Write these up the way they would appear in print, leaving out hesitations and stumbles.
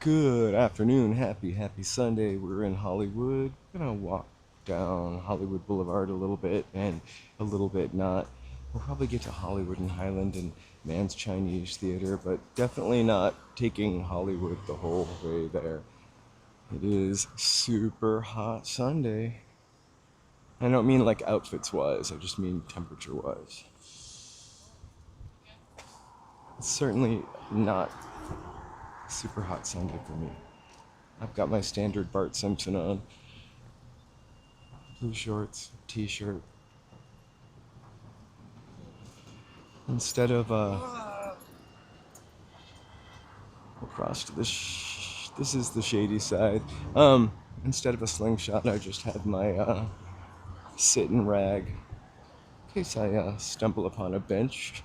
Good afternoon, happy Sunday. We're in Hollywood. Gonna walk down Hollywood Boulevard a little bit and a little bit not. We'll probably get to Hollywood and Highland and Man's Chinese Theater, but definitely not taking Hollywood the whole way there. It is super hot Sunday. I don't mean like outfits wise, I just mean temperature wise. It's certainly not super hot Sunday for me. I've got my standard Bart Simpson on. Blue shorts, t-shirt. Instead of across to this is the shady side. Instead of a slingshot, I just had my sit-in rag in case I stumble upon a bench.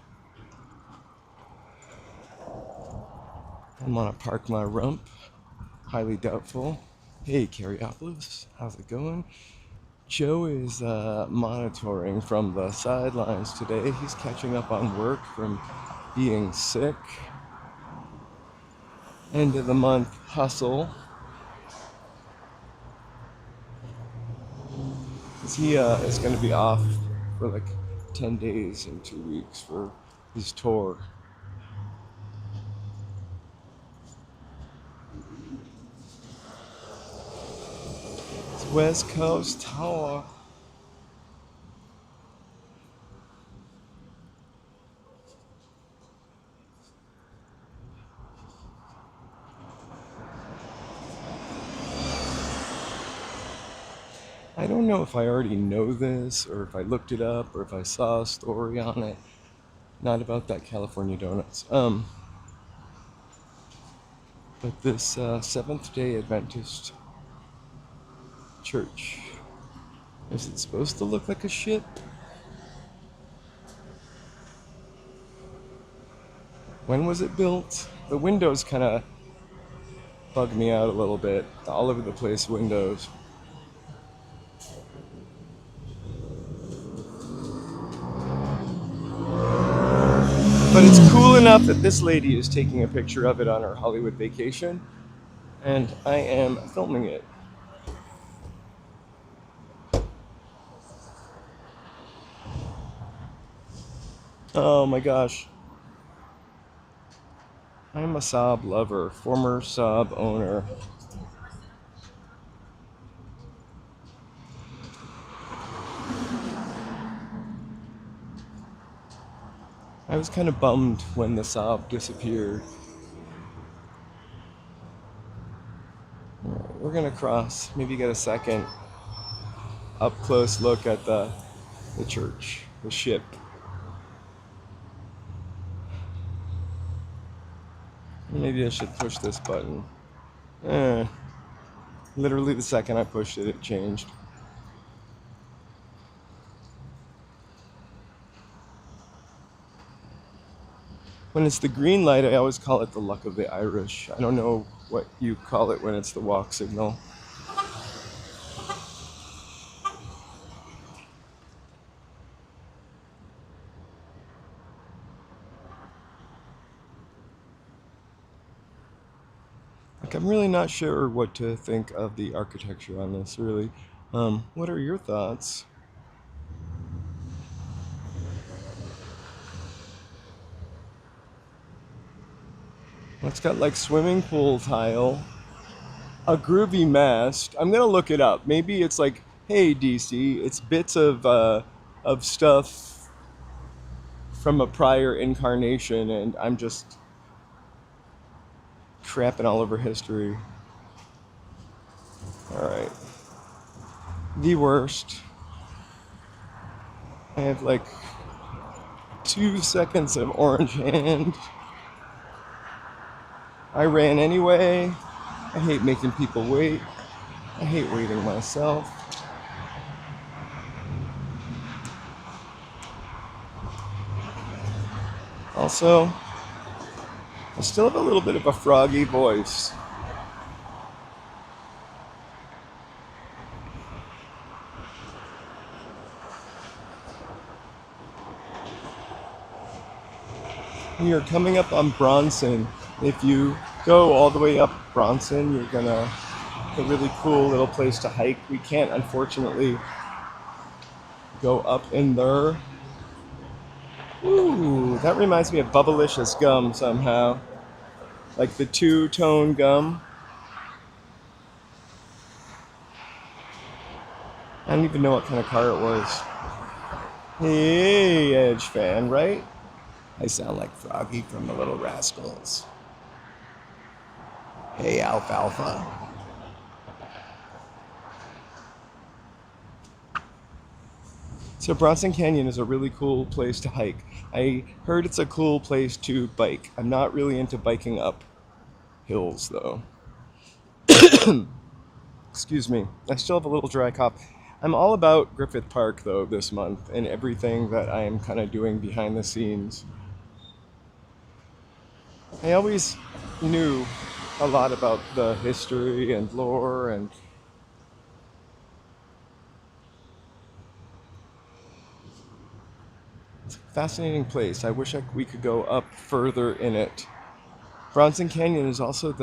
I'm gonna park my rump. Highly doubtful. Hey, Carriopolis, how's it going? Joe is monitoring from the sidelines today. He's catching up on work from being sick. End of the month hustle. He is going to be off for like 10 days in 2 weeks for his tour. It's West Coast Tower. I don't know if I already know this, or if I looked it up, or if I saw a story on it. Not about that California Donuts. But this Seventh-day Adventist church, is it supposed to look like a ship? When was it built? The windows kind of bug me out a little bit. All over the place windows. But it's cool enough that this lady is taking a picture of it on her Hollywood vacation, and I am filming it. Oh my gosh. I'm a Saab lover, former Saab owner. I was kind of bummed when the Saab disappeared. We're gonna cross, maybe get a second up close look at the church, the ship. Maybe I should push this button. Literally the second I pushed it, it changed. When it's the green light, I always call it the luck of the Irish. I don't know what you call it when it's the walk signal. Like, I'm really not sure what to think of the architecture on this, really. What are your thoughts? It's got like swimming pool tile, a groovy mast. I'm gonna look it up. Maybe it's like, hey DC, it's bits of stuff from a prior incarnation, and I'm just crapping all over history. All right, the worst. I have like 2 seconds of orange hand. I ran anyway. I hate making people wait. I hate waiting myself. Also, I still have a little bit of a froggy voice. We are coming up on Bronson. If you go all the way up Bronson, you're gonna a really cool little place to hike. We can't unfortunately go up in there. Ooh, that reminds me of Bubblicious gum somehow. Like the two-tone gum. I don't even know what kind of car it was. Hey, Edge fan, right? I sound like Froggy from the Little Rascals. Hey, Alfalfa. So Bronson Canyon is a really cool place to hike. I heard it's a cool place to bike. I'm not really into biking up hills though. Excuse me. I still have a little dry cough. I'm all about Griffith Park though this month and everything that I am kind of doing behind the scenes. I always knew a lot about the history and lore, and it's a fascinating place. I wish we could go up further in it. Bronson Canyon is also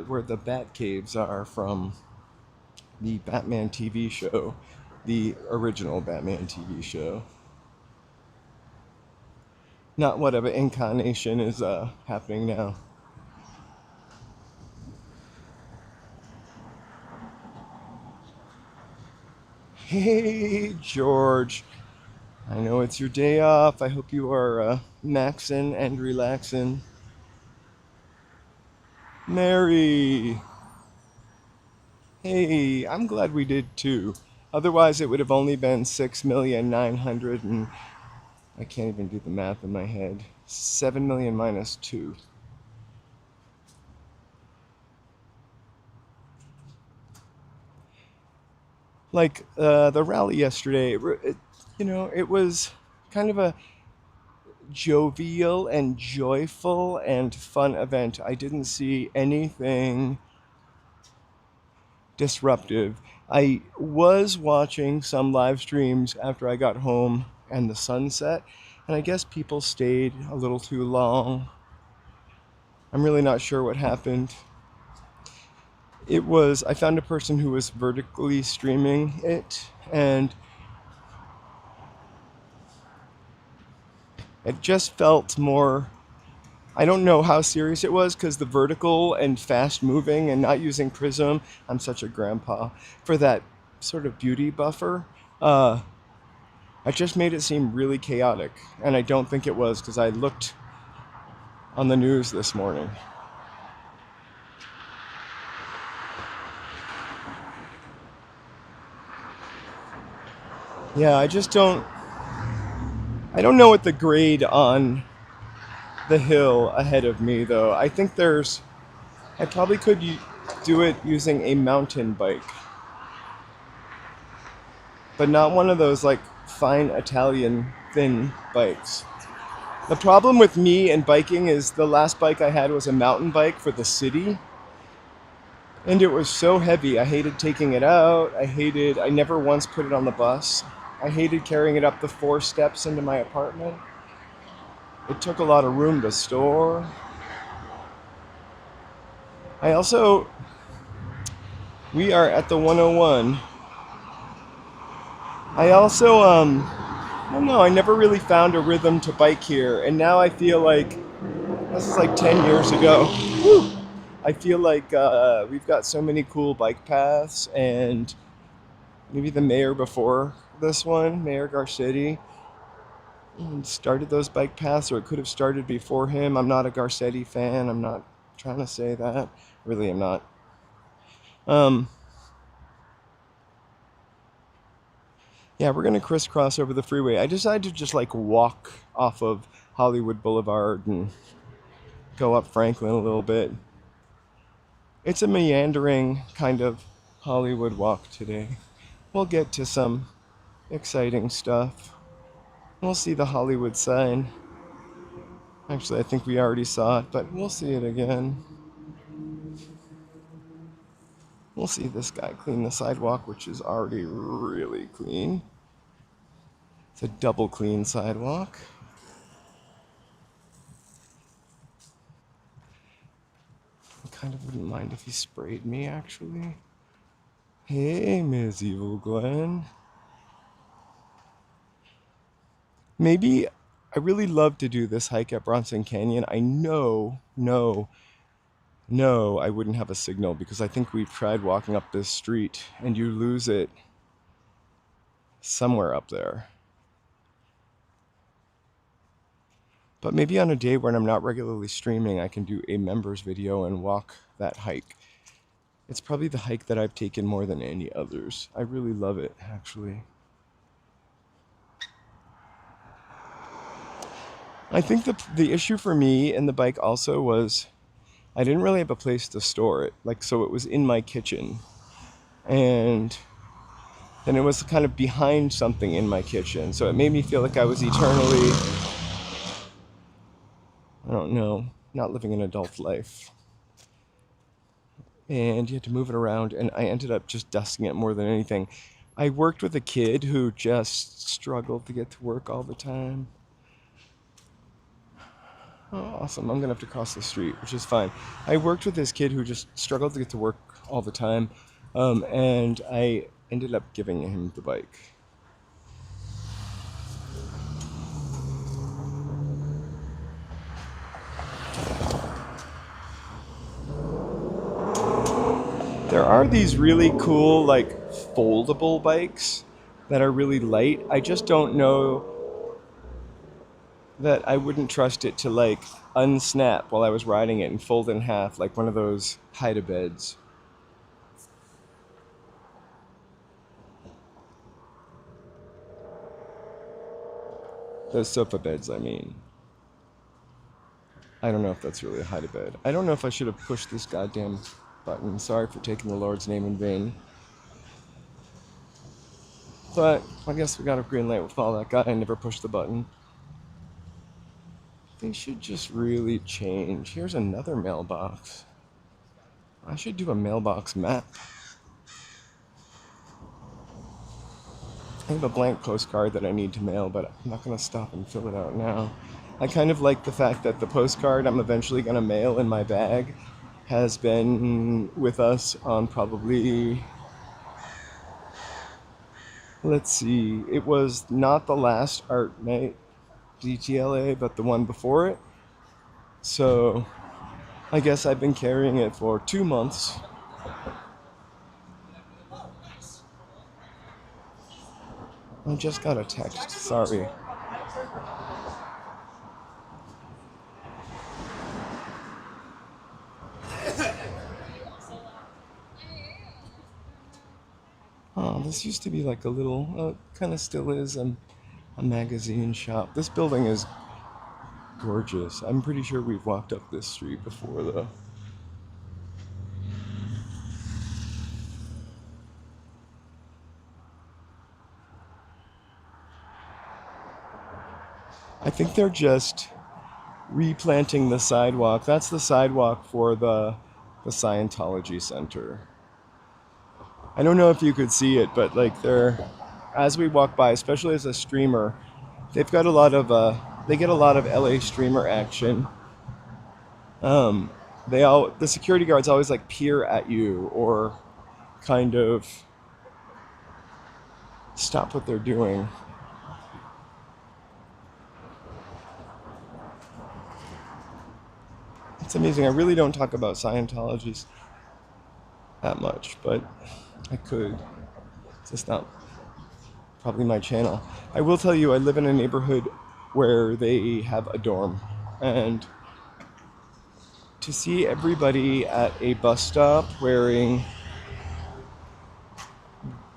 where the Bat Caves are from the Batman TV show, the original Batman TV show. Not whatever incarnation is happening now. Hey, George. I know it's your day off. I hope you are maxing and relaxing. Mary. Hey, I'm glad we did too. Otherwise, it would have only been 6,900,000 and I can't even do the math in my head. 7 million minus 2. Like the rally yesterday, it was kind of a jovial and joyful and fun event. I didn't see anything disruptive. I was watching some live streams after I got home and the sunset, and I guess people stayed a little too long. I'm really not sure what happened. I found a person who was vertically streaming it, and it just felt more. I don't know how serious it was because the vertical and fast moving and not using prism. I'm such a grandpa for that sort of beauty buffer. I just made it seem really chaotic, and I don't think it was because I looked on the news this morning. Yeah, I don't know what the grade on the hill ahead of me though. I probably could do it using a mountain bike, but not one of those like fine Italian thin bikes. The problem with me and biking is the last bike I had was a mountain bike for the city, and it was so heavy. I hated taking it out. I never once put it on the bus. I hated carrying it up the 4 steps into my apartment. It took a lot of room to store. We are at the 101. I don't know, I never really found a rhythm to bike here, and now I feel like, this is like 10 years ago. Woo! I feel like we've got so many cool bike paths, and maybe the mayor before this one, Mayor Garcetti, started those bike paths, or it could have started before him. I'm not a Garcetti fan. I'm not trying to say that. Really, I'm not. Um, yeah, we're gonna crisscross over the freeway. I decided to just like walk off of Hollywood Boulevard and go up Franklin a little bit. It's a meandering kind of Hollywood walk today. We'll get to some exciting stuff. We'll see the Hollywood sign. Actually, I think we already saw it, but we'll see it again. We'll see this guy clean the sidewalk, which is already really clean. It's a double clean sidewalk. kind of wouldn't mind if he sprayed me, actually. Hey, Ms. Evil Glenn. Maybe I really love to do this hike at Bronson Canyon. I know, no, I wouldn't have a signal because I think we've tried walking up this street and you lose it somewhere up there. But maybe on a day when I'm not regularly streaming, I can do a members video and walk that hike. It's probably the hike that I've taken more than any others. I really love it, actually. I think the issue for me in the bike also was I didn't really have a place to store it. Like, so it was in my kitchen. And then it was kind of behind something in my kitchen. So it made me feel like I was eternally, I don't know, not living an adult life. And you had to move it around, and I ended up just dusting it more than anything. I worked with a kid who just struggled to get to work all the time. Oh, awesome. I'm going to have to cross the street, which is fine. I worked with this kid who just struggled to get to work all the time, and I ended up giving him the bike. There are these really cool, like, foldable bikes that are really light. I just don't know that I wouldn't trust it to, like, unsnap while I was riding it and fold in half like one of those hide-a-beds. Those sofa beds, I mean. I don't know if that's really a hide-a-bed. I don't know if I should have pushed this goddamn button. Sorry for taking the Lord's name in vain. But I guess we got a green light with all that guy. I never pushed the button. They should just really change. Here's another mailbox. I should do a mailbox map. I have a blank postcard that I need to mail, but I'm not going to stop and fill it out now. I kind of like the fact that the postcard I'm eventually going to mail in my bag has been with us on probably, let's see, it was not the last art night DTLA, but the one before it. So I guess I've been carrying it for 2 months. I just got a text, sorry. Oh, this used to be like a little, kind of still is, a magazine shop. This building is gorgeous. I'm pretty sure we've walked up this street before, though. I think they're just replanting the sidewalk. That's the sidewalk for the Scientology Center. I don't know if you could see it, but like as we walk by, especially as a streamer, they've got a lot of, they get a lot of LA streamer action. The security guards always like peer at you or kind of stop what they're doing. It's amazing. I really don't talk about Scientologies that much, but I could. It's just not probably my channel. I will tell you, I live in a neighborhood where they have a dorm, and to see everybody at a bus stop wearing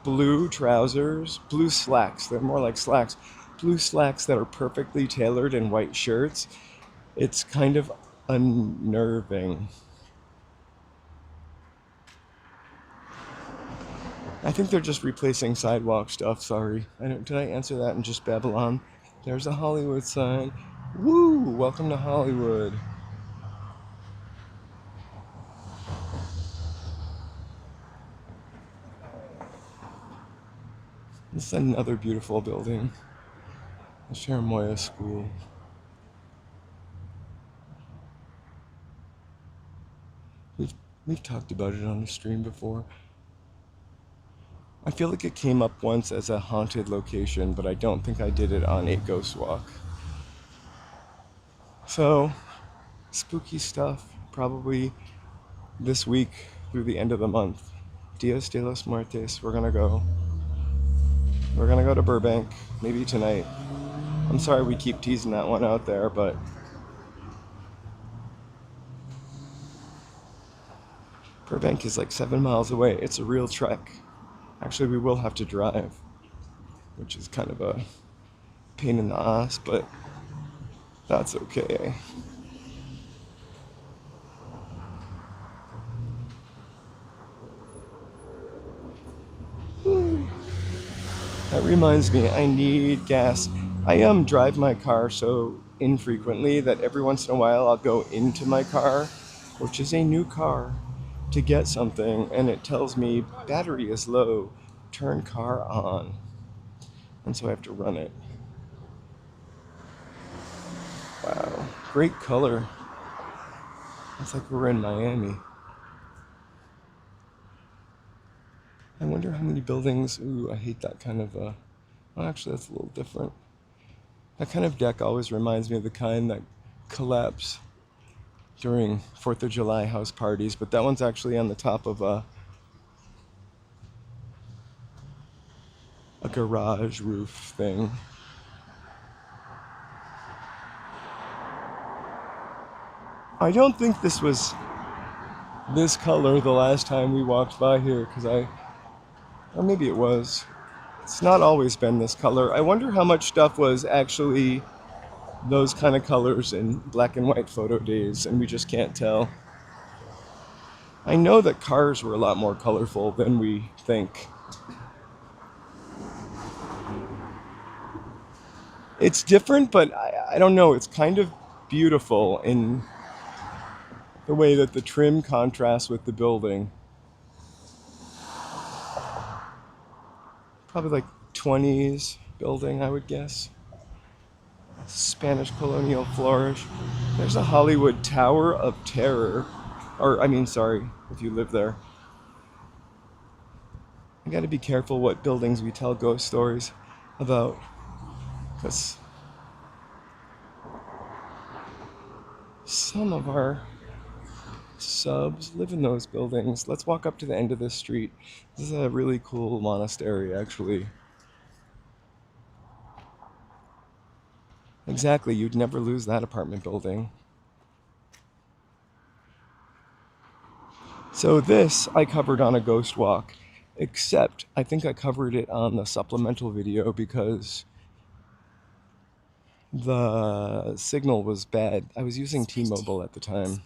blue trousers, blue slacks, they're more like slacks, blue slacks that are perfectly tailored and white shirts, it's kind of unnerving. I think they're just replacing sidewalk stuff, sorry. Did I answer that in just Babylon? There's a Hollywood sign. Woo! Welcome to Hollywood. This is another beautiful building. The Cherimoya School. We've we've talked about it on the stream before. I feel like it came up once as a haunted location, but I don't think I did it on a ghost walk. So, spooky stuff probably this week through the end of the month. Dias de los Muertes, we're gonna go. We're gonna go to Burbank, maybe tonight. I'm sorry we keep teasing that one out there, but Burbank is like 7 miles away. It's a real trek. Actually, we will have to drive, which is kind of a pain in the ass, but that's okay. That reminds me, I need gas. I drive my car so infrequently that every once in a while I'll go into my car, which is a new car, to get something, and it tells me battery is low, turn car on. And so I have to run it. Wow, great color. It's like we're in Miami. I wonder how many buildings. Ooh, I hate that kind of. Well, actually, that's a little different. That kind of deck always reminds me of the kind that collapse during 4th of July house parties, but that one's actually on the top of a garage roof thing. I don't think this was this color the last time we walked by here, or maybe it was. It's not always been this color. I wonder how much stuff was actually those kind of colors in black and white photo days, and we just can't tell. I know that cars were a lot more colorful than we think. It's different, but I don't know. It's kind of beautiful in the way that the trim contrasts with the building. Probably like 20s building, I would guess. Spanish colonial flourish. There's a Hollywood Tower of Terror. Sorry, if you live there. I gotta be careful what buildings we tell ghost stories about, because some of our subs live in those buildings. Let's walk up to the end of this street. This is a really cool monastery, actually. Exactly, you'd never lose that apartment building. So this I covered on a ghost walk, except I think I covered it on the supplemental video because the signal was bad. I was using T-Mobile at the time.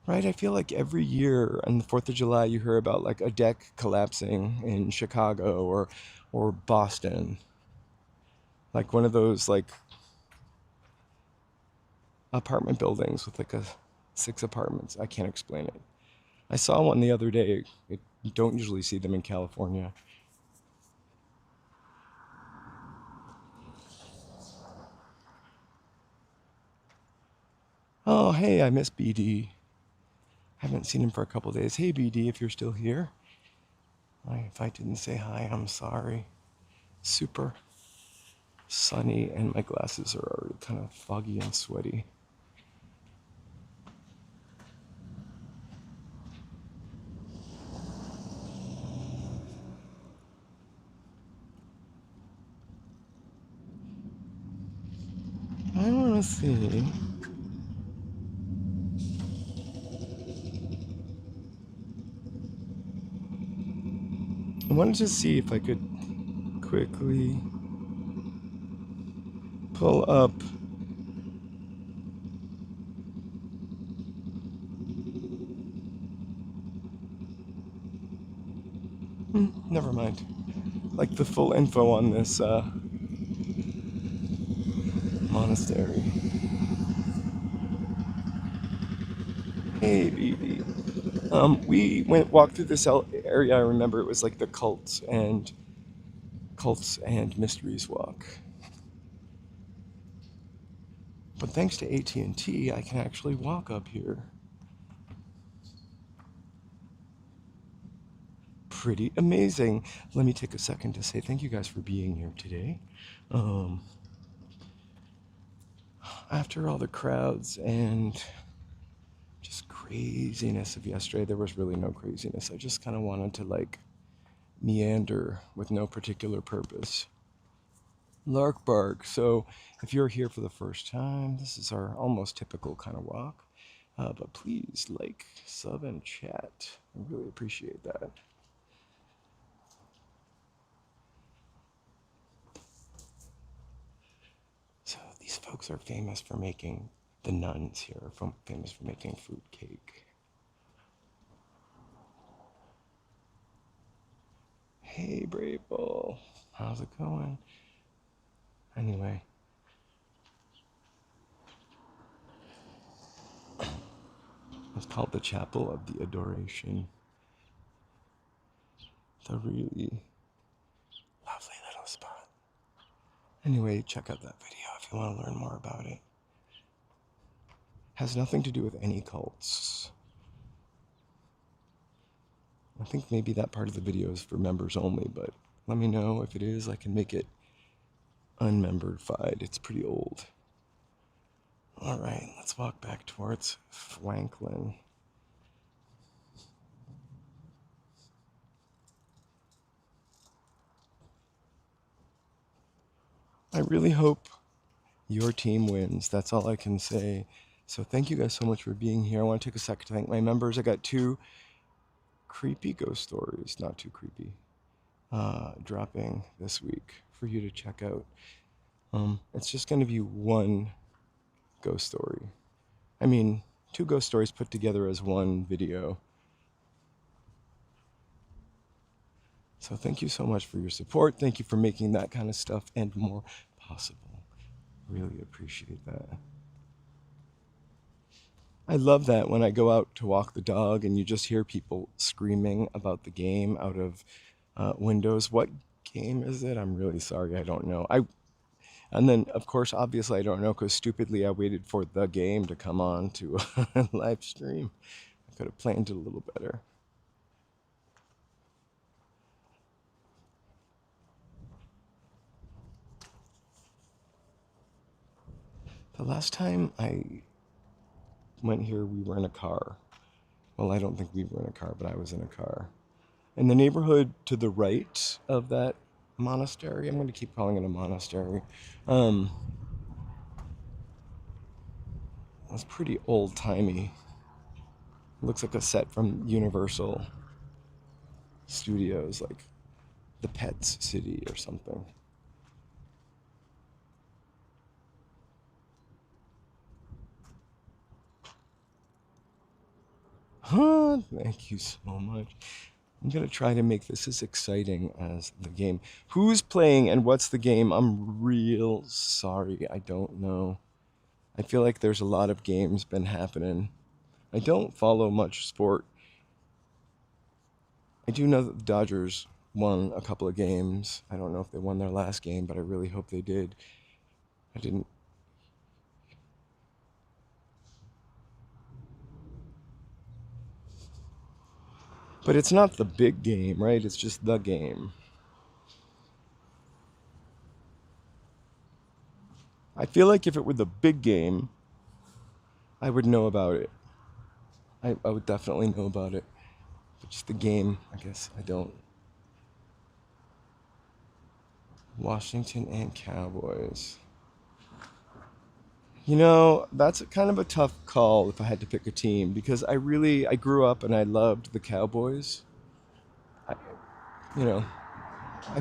Right, I feel like every year on the 4th of July you hear about like a deck collapsing in Chicago or Boston. Like one of those like apartment buildings with like 6 apartments. I can't explain it. I saw one the other day. You don't usually see them in California. Oh, hey, I miss BD. Haven't seen him for a couple days. Hey, BD, if you're still here. If I didn't say hi, I'm sorry. Super sunny, and my glasses are already kind of foggy and sweaty. I want to see. I wanted to see if I could quickly pull up never mind. Like the full info on this monastery. Hey, BB. We walked through this area. I remember it was like the cults and mysteries walk. But thanks to AT&T, I can actually walk up here. Pretty amazing. Let me take a second to say thank you guys for being here today. After all the crowds and just craziness of yesterday, there was really no craziness. I just kind of wanted to like meander with no particular purpose. Lark bark. So if you're here for the first time, this is our almost typical kind of walk. But please like, sub, and chat. I really appreciate that. So these folks are famous for making, the nuns here are famous for making fruitcake. Hey, Brave Bull. How's it going? Anyway. It's called the Chapel of the Adoration. It's a really lovely little spot. Anyway, check out that video if you want to learn more about it. Has nothing to do with any cults. I think maybe that part of the video is for members only, but let me know if it is. I can make it unmemberified. It's pretty old. All right, let's walk back towards Franklin. I really hope your team wins. That's all I can say. So thank you guys so much for being here. I want to take a second to thank my members. I got 2 creepy ghost stories, not too creepy, dropping this week for you to check out. It's just going to be 1 ghost story. I mean, 2 ghost stories put together as 1 video. So thank you so much for your support. Thank you for making that kind of stuff and more possible. Really appreciate that. I love that when I go out to walk the dog and you just hear people screaming about the game out of windows. What game is it? I'm really sorry, I don't know. And then, of course, obviously I don't know because stupidly I waited for the game to come on to live stream. I could have planned it a little better. The last time I went here, we were in a car. Well, I don't think we were in a car, but I was in a car. In the neighborhood to the right of that monastery, I'm going to keep calling it a monastery, it's pretty old-timey. It looks like a set from Universal Studios, like the Pets City or something. Thank you so much. I'm going to try to make this as exciting as the game. Who's playing and what's the game? I'm real sorry. I don't know. I feel like there's a lot of games been happening. I don't follow much sport. I do know that the Dodgers won a couple of games. I don't know if they won their last game, but I really hope they did. I didn't. But it's not the big game, right? It's just the game. I feel like if it were the big game, I would know about it. I would definitely know about it. But just the game, I guess I don't. Washington and Cowboys. You know, that's kind of a tough call if I had to pick a team because I grew up and I loved the Cowboys. I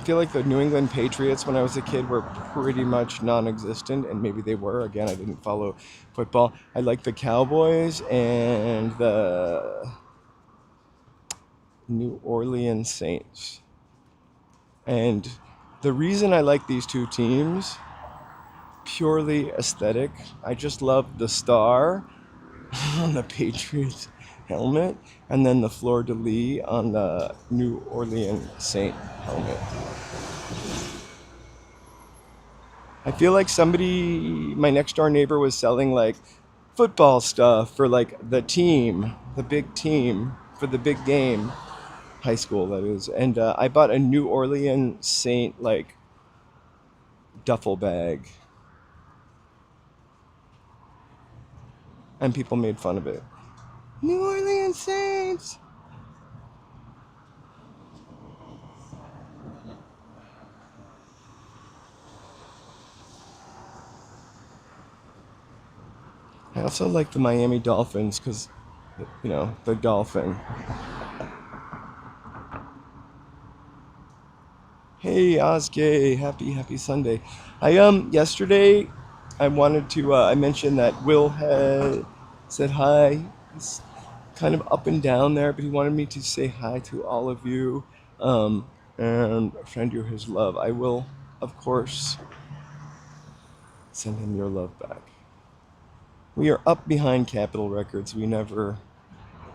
feel like the New England Patriots when I was a kid were pretty much non-existent, and maybe they were. Again, I didn't follow football. I like the Cowboys and the New Orleans Saints. And the reason I like these 2 teams, purely aesthetic. I just love the star on the Patriots helmet and then the fleur-de-lis on the New Orleans Saint helmet. I feel like my next door neighbor was selling like football stuff for like the big team for the big game, high school that is. And I bought a New Orleans Saint like duffel bag, and people made fun of it. New Orleans Saints. I also like the Miami Dolphins because, the dolphin. Hey, Ozgay, happy Sunday. Yesterday I wanted to I mentioned that Will had said hi. He's kind of up and down there, but he wanted me to say hi to all of you, and send you his love. I will, of course, send him your love back. We are up behind Capitol Records. We don't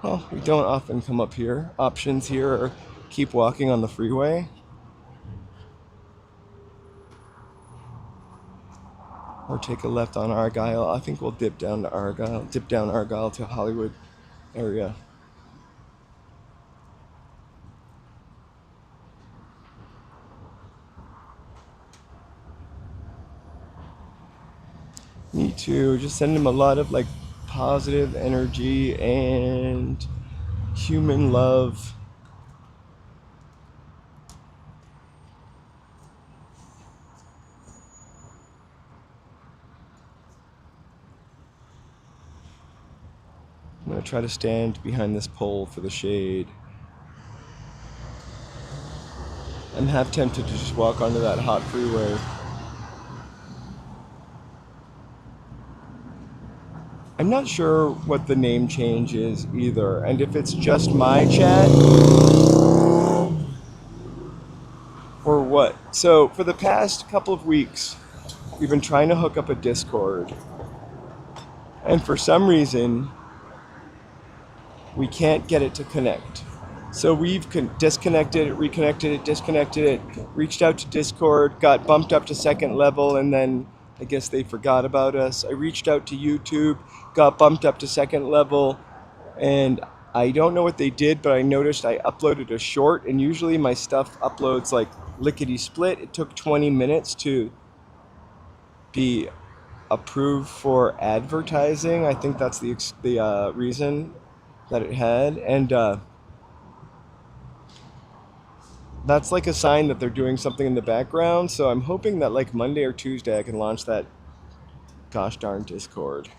often come up here. Options here are keep walking on the freeway, or take a left on Argyle. I think we'll dip down Argyle to Hollywood area. Me too. Just send him a lot of like positive energy and human love. I'm gonna try to stand behind this pole for the shade. I'm half tempted to just walk onto that hot freeway. I'm not sure what the name change is either, and if it's just my chat or what. So for the past couple of weeks, we've been trying to hook up a Discord, and for some reason, we can't get it to connect. So we've disconnected it, reconnected it, disconnected it, reached out to Discord, got bumped up to second level, and then I guess they forgot about us. I reached out to YouTube, got bumped up to second level, and I don't know what they did, but I noticed I uploaded a short, and usually my stuff uploads like lickety split. It took 20 minutes to be approved for advertising. I think that's the reason that it had, and that's like a sign that they're doing something in the background. So I'm hoping that like Monday or Tuesday I can launch that gosh darn Discord.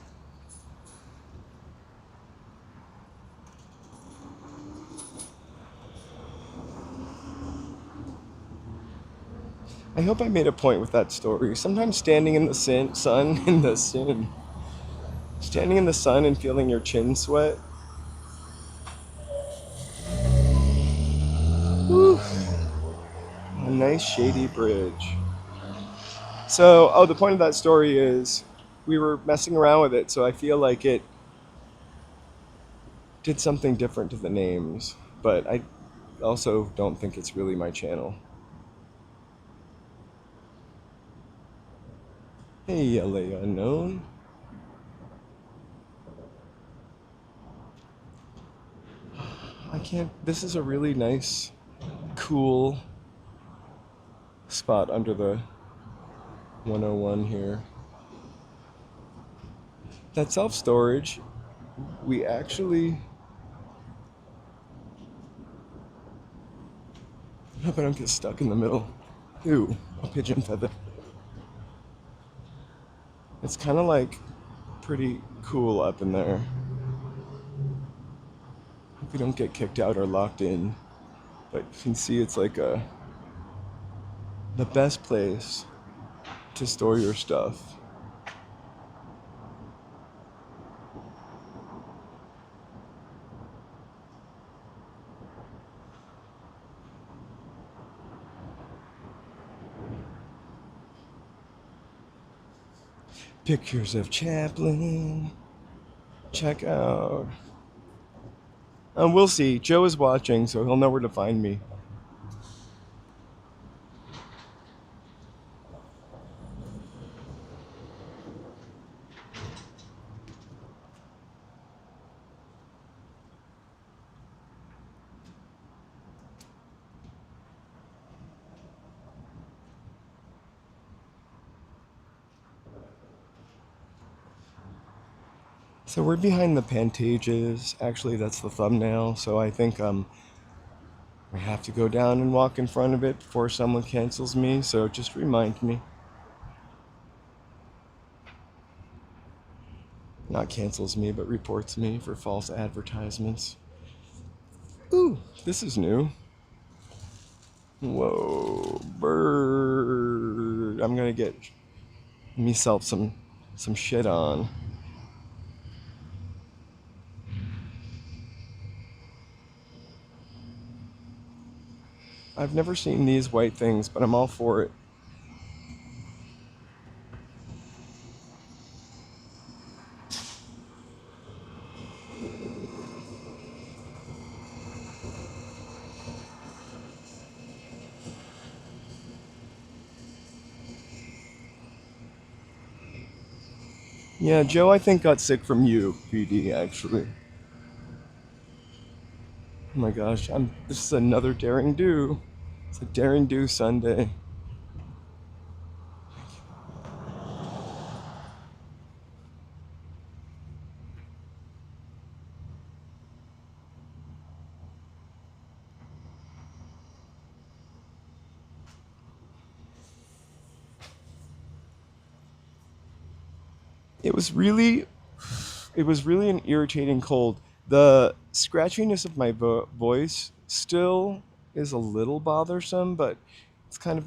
I hope I made a point with that story. Sometimes standing in the standing in the sun and feeling your chin sweat. Whew. A nice shady bridge. So, the point of that story is we were messing around with it, so I feel like it did something different to the names, but I also don't think it's really my channel. Hey, LA Unknown. This is a really nice, cool spot under the 101 here. That self-storage, we actually... I hope I don't get stuck in the middle. Ooh, a pigeon feather. It's kind of like pretty cool up in there. Hope we don't get kicked out or locked in. But you can see it's like the best place to store your stuff. Pictures of Chaplin. Check out. We'll see. Joe is watching, so he'll know where to find me. So we're behind the Pantages. Actually, that's the thumbnail. So I think I have to go down and walk in front of it before someone cancels me. So just remind me. Not cancels me, but reports me for false advertisements. Ooh, this is new. Whoa, bird. I'm gonna get myself some shit on. I've never seen these white things, but I'm all for it. Yeah, Joe, I think got sick from you, BD, actually. Oh my gosh, this is another daring do. It's a daring do Sunday. It was really an irritating cold. The scratchiness of my voice still is a little bothersome, but it's kind of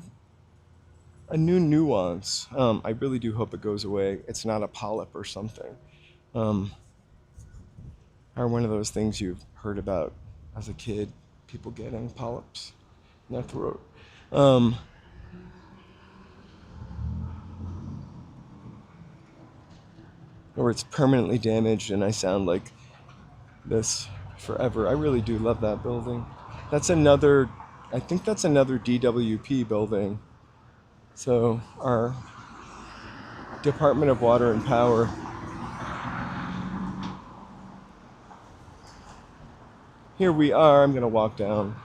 a new nuance. I really do hope it goes away. It's not a polyp or something. Um, or one of those things you've heard about as a kid, people getting polyps in their throat. Um, or it's permanently damaged and I sound like this forever. I really do love that building. I think that's another DWP building. So our Department of Water and Power. Here we are. I'm gonna walk down.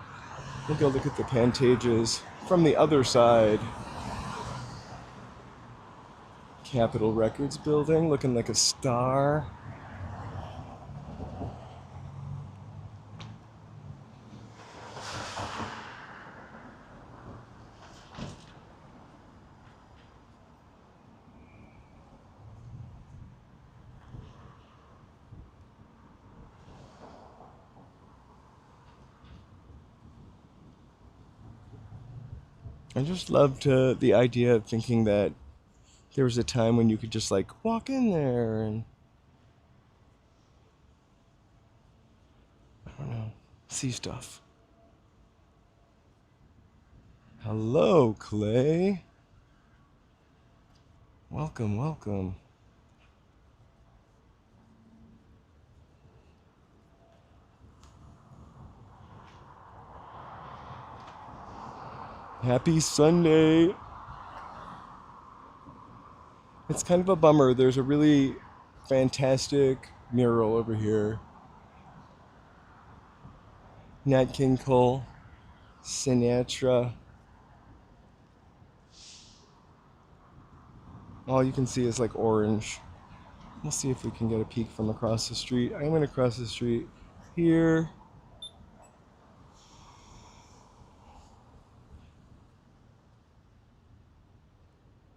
We'll go look at the Pantages from the other side. Capitol Records building, looking like a star. I just loved the idea of thinking that there was a time when you could just like walk in there and I don't know, see stuff. Hello, Clay. Welcome, welcome. Happy Sunday. It's kind of a bummer. There's a really fantastic mural over here. Nat King Cole, Sinatra. All you can see is like orange. We'll see if we can get a peek from across the street. I'm gonna cross the street here.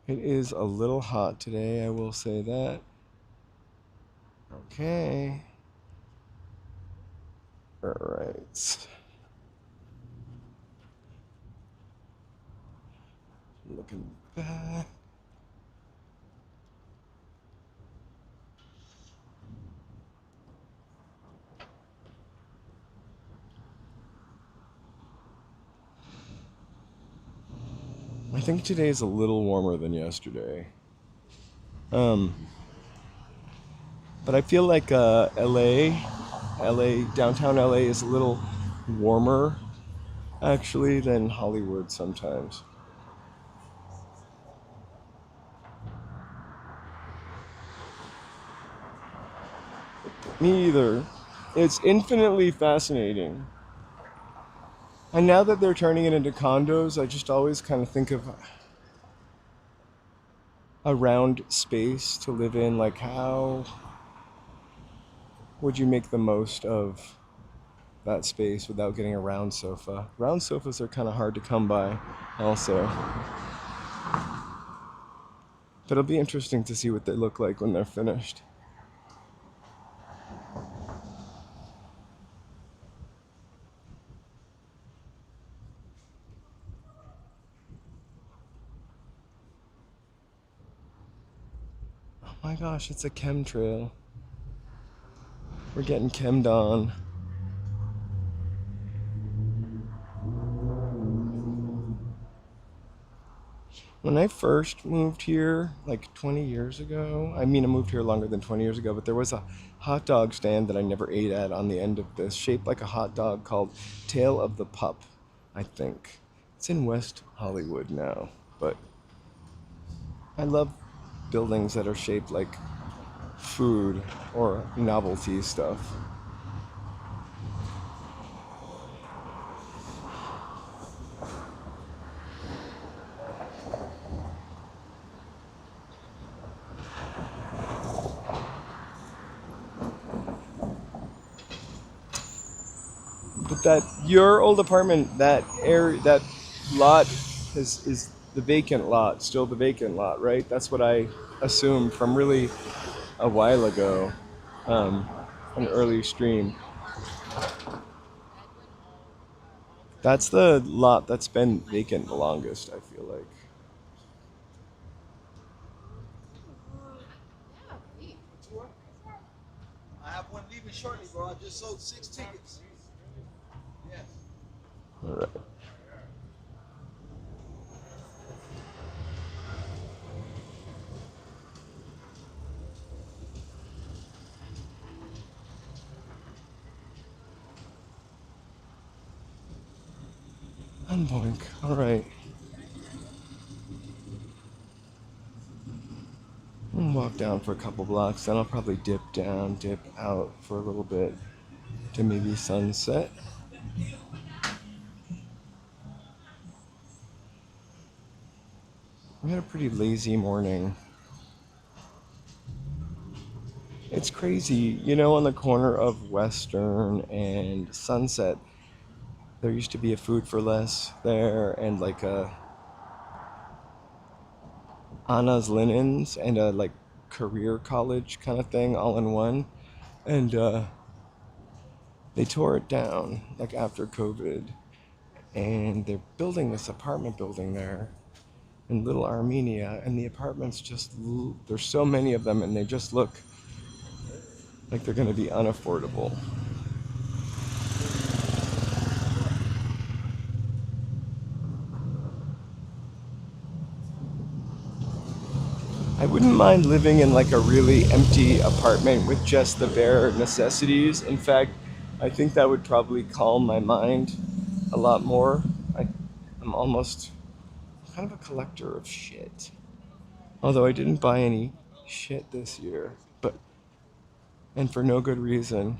It is a little hot today, I will say that. Okay. Alright. Looking back. I think today is a little warmer than yesterday. But I feel like downtown LA is a little warmer actually than Hollywood sometimes. Me either. It's infinitely fascinating. And now that they're turning it into condos, I just always kind of think of a round space to live in, like how would you make the most of that space without getting a round sofa? Round sofas are kind of hard to come by also. But it'll be interesting to see what they look like when they're finished. Oh my gosh, it's a chemtrail. We're getting chemmed on. When I first moved here, like 20 years ago, I mean, I moved here longer than 20 years ago, but there was a hot dog stand that I never ate at on the end of this, shaped like a hot dog, called Tail of the Pup, I think. It's in West Hollywood now, but I love buildings that are shaped like food or novelty stuff. But that your old apartment, that area, that lot is the vacant lot, still the vacant lot, right? That's what I assumed from really a while ago, um, an early stream. That's the lot that's been vacant the longest, I feel like. I have one leaving shortly, bro. I just sold 6 tickets. Yes. All right. Unboink. All right. I'll walk down for a couple blocks, then I'll probably dip down, dip out for a little bit to maybe sunset. We had a pretty lazy morning. It's crazy, you know, on the corner of Western and Sunset, there used to be a Food for Less there and like a Anna's Linens and a like career college kind of thing all in one. And they tore it down like after COVID. And they're building this apartment building there in Little Armenia. And the apartments just, there's so many of them and they just look like they're going to be unaffordable. I wouldn't mind living in like a really empty apartment with just the bare necessities. In fact, I think that would probably calm my mind a lot more. I'm almost kind of a collector of shit. Although I didn't buy any shit this year, but and for no good reason.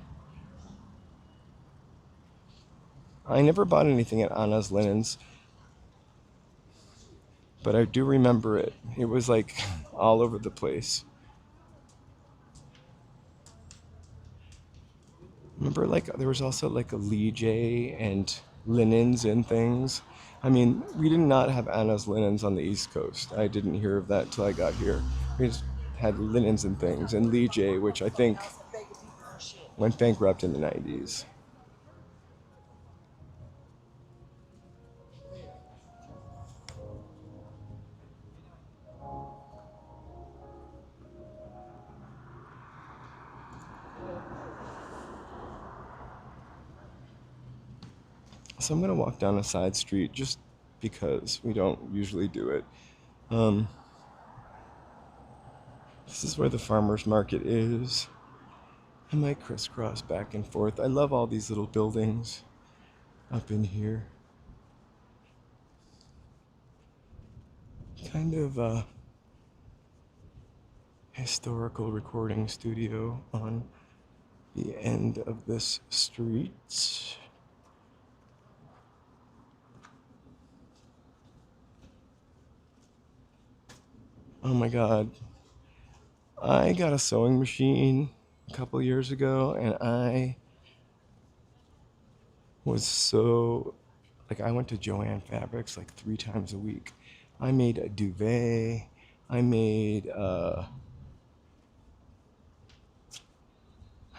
I never bought anything at Anna's Linens, but I do remember it. It was like all over the place. Remember, like, there was also like a Lee J and linens and things. I mean, we did not have Anna's Linens on the East Coast. I didn't hear of that till I got here. We just had linens and things, and Lee J, which I think went bankrupt in the 90s. So I'm gonna walk down a side street just because we don't usually do it. Um, this is where the farmer's market is. I might crisscross back and forth. I love all these little buildings up in here. Kind of a historical recording studio on the end of this street. Oh my god. I got a sewing machine a couple years ago, and I was so, like, I went to Joann Fabrics like 3 times a week. I made a duvet. I made, I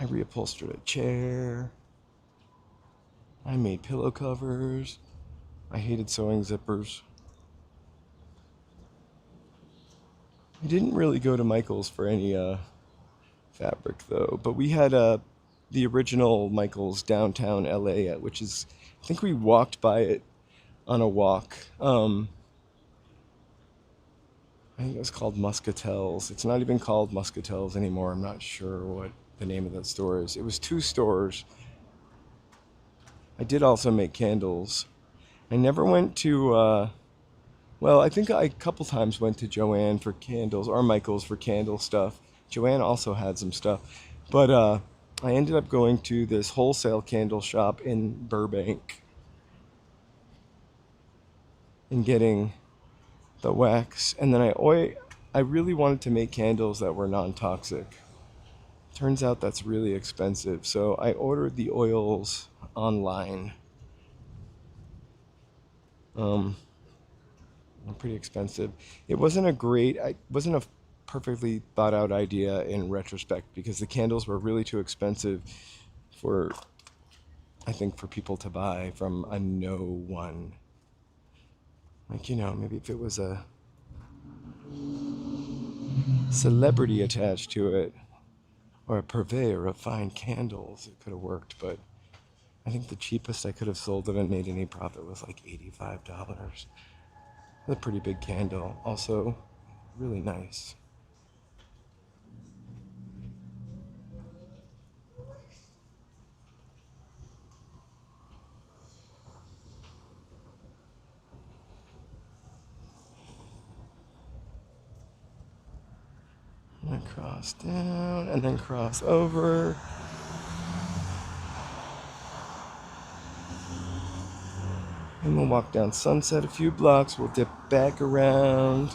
reupholstered a chair. I made pillow covers. I hated sewing zippers. I didn't really go to Michael's for any fabric though, but we had the original Michael's downtown LA, which is, I think we walked by it on a walk. I think it was called Muscatel's. It's not even called Muscatel's anymore. I'm not sure what the name of that store is. It was 2 stores. I did also make candles. I never went to, well, I think I a couple times went to Joann for candles, or Michael's for candle stuff. Joann also had some stuff. But I ended up going to this wholesale candle shop in Burbank and getting the wax. And then I really wanted to make candles that were non-toxic. Turns out that's really expensive. So I ordered the oils online. Pretty expensive. It wasn't a perfectly thought out idea in retrospect, because the candles were really too expensive for, I think, for people to buy from a no one. Like, maybe if it was a celebrity attached to it, or a purveyor of fine candles, it could have worked, but I think the cheapest I could have sold it and made any profit was like $85. A pretty big candle, also really nice. And then cross down, and then cross over. And we'll walk down Sunset a few blocks. We'll dip back around.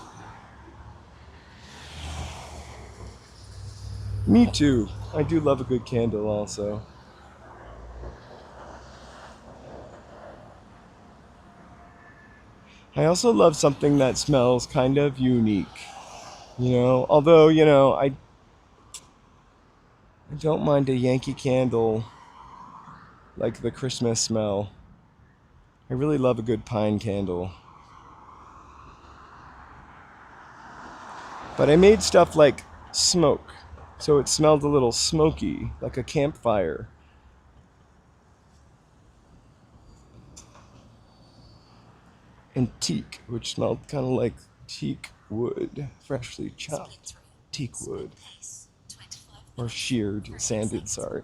Me too. I do love a good candle also. I also love something that smells kind of unique. Although, I don't mind a Yankee candle, like the Christmas smell. I really love a good pine candle. But I made stuff like smoke, so it smelled a little smoky, like a campfire. And teak, which smelled kind of like teak wood, freshly chopped teak wood. Or sanded, sorry.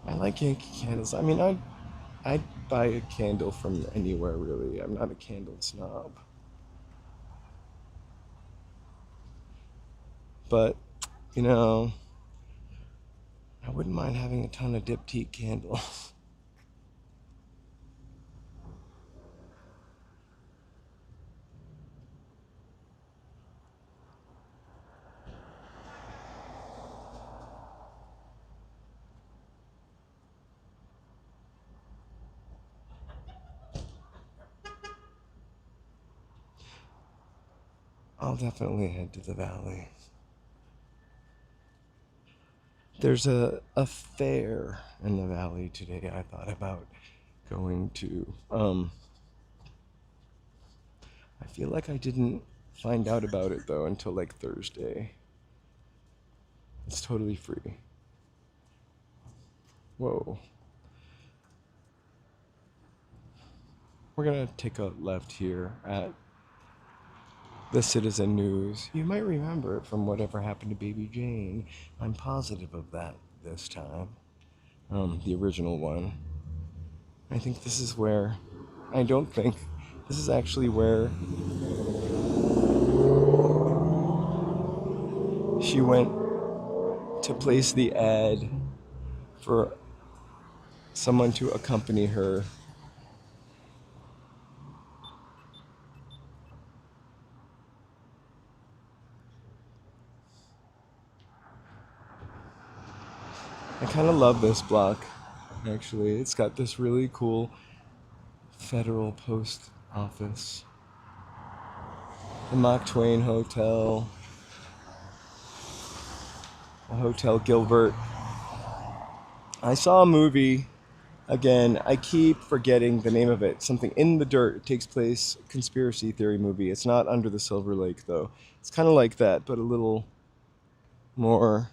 I like Yankee candles. I mean, I'd buy a candle from anywhere, really. I'm not a candle snob. But, I wouldn't mind having a ton of diptyque candles. I'll definitely head to the valley. There's a fair in the valley today I thought about going to. I feel like I didn't find out about it though until like Thursday. It's totally free. Whoa. We're gonna take a left here at the Citizen News. You might remember it from Whatever Happened to Baby Jane. I'm positive of that this time. The original one. I think this is where... I don't think. This is actually where she went to place the ad for someone to accompany her kind of love this block, actually. It's got this really cool federal post office. The Mark Twain Hotel. The Hotel Gilbert. I saw a movie, again, I keep forgetting the name of it. Something in the Dirt. It takes place, conspiracy theory movie. It's not Under the Silver Lake, though. It's kind of like that, but a little more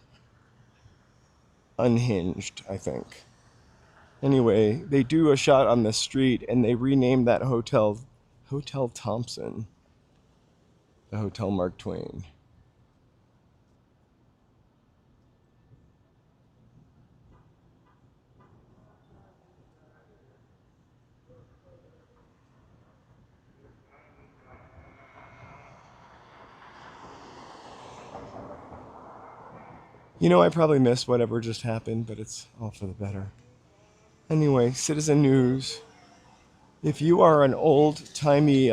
unhinged, I think. Anyway, they do a shot on the street, and they rename that hotel Hotel Thompson. The Hotel Mark Twain. You know, I probably missed whatever just happened, but it's all for the better. Anyway, citizen news. If you are an old-timey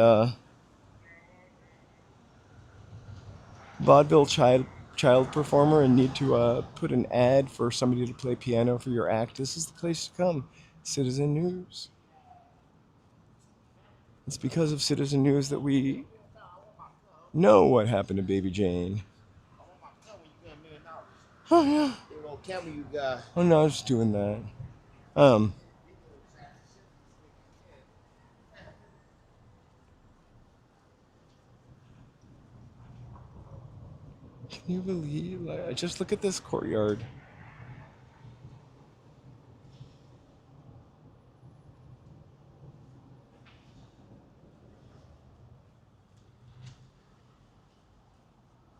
vaudeville child performer and need to put an ad for somebody to play piano for your act, this is the place to come. Citizen News. It's because of Citizen News that we know what happened to Baby Jane. Oh, yeah. Oh, no, I was just doing that. Can you believe? Just look at this courtyard.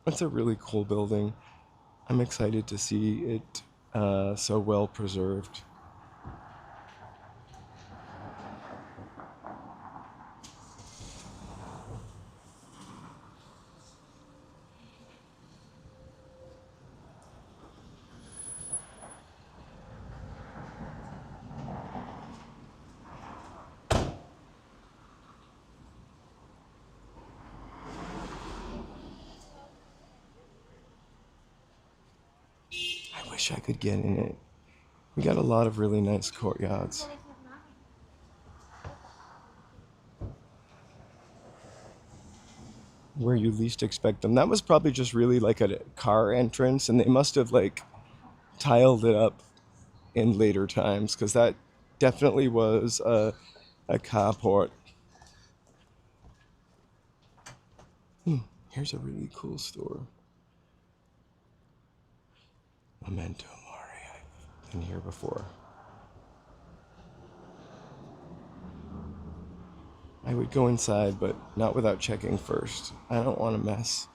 It's a really cool building. I'm excited to see it so well preserved. I wish I could get in it. We got a lot of really nice courtyards. Where you least expect them. That was probably just really like a car entrance, and they must have like tiled it up in later times, because that definitely was a carport. Here's a really cool store. Memento Mori. I've been here before. I would go inside, but not without checking first. I don't want to mess.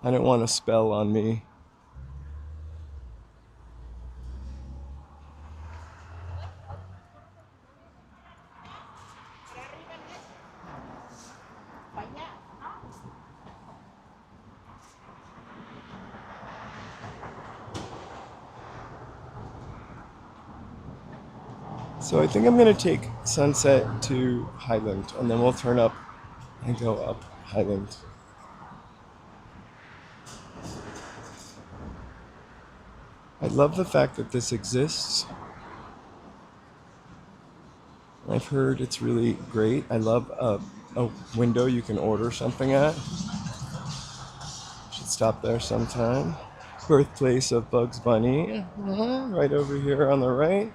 I don't want a spell on me. So I think I'm going to take Sunset to Highland, and then we'll turn up and go up Highland. I love the fact that this exists. I've heard it's really great. I love a window you can order something at. Should stop there sometime. Birthplace of Bugs Bunny, right over here on the right.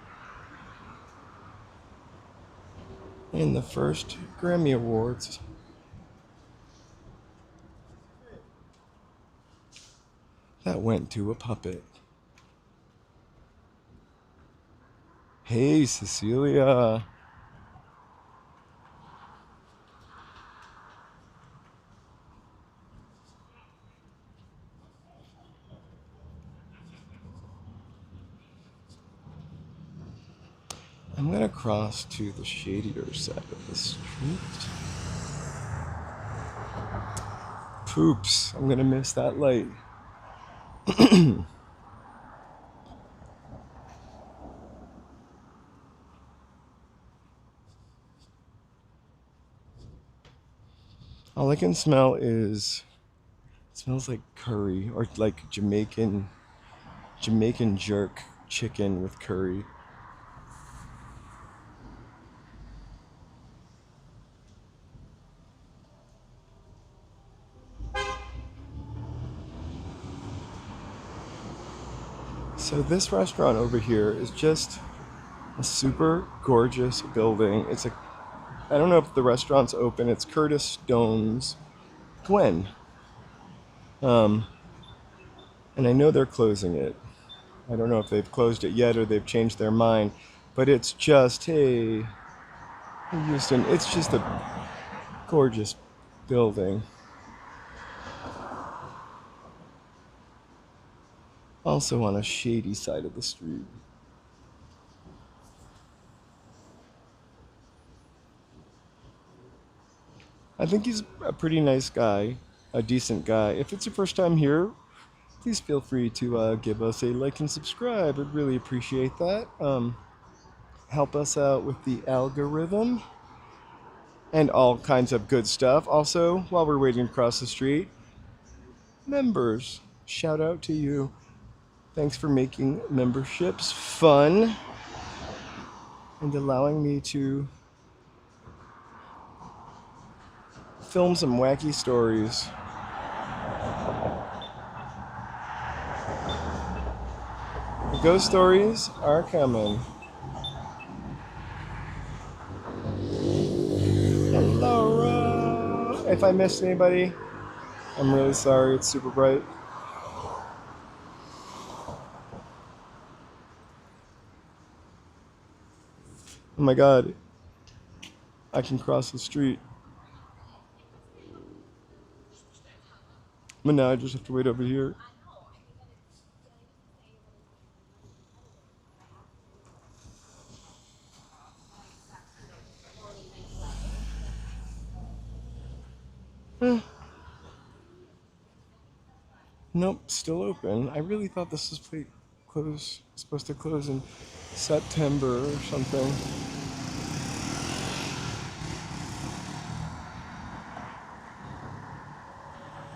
And the first Grammy Awards. That went to a puppet. Hey, Cecilia. I'm gonna cross to the shadier side of the street. Poops, I'm gonna miss that light. All I can smell is, it smells like curry or like Jamaican jerk chicken with curry. So this restaurant over here is just a super gorgeous building. I don't know if the restaurant's open. It's Curtis Stone's Gwen. And I know they're closing it. I don't know if they've closed it yet or they've changed their mind. But it's just, hey, Houston, it's just a gorgeous building. Also on a shady side of the street. I think he's a pretty nice guy, a decent guy. If it's your first time here, please feel free to give us a like and subscribe. I'd really appreciate that. Help us out with the algorithm and all kinds of good stuff. Also, while we're waiting across the street, members, shout out to you. Thanks for making memberships fun and allowing me to film some wacky stories. The ghost stories are coming. Hello. If I missed anybody, I'm really sorry. It's super bright. Oh my god. I can cross the street. But now I just have to wait over here. Nope, still open. I really thought this was supposed to close in September or something.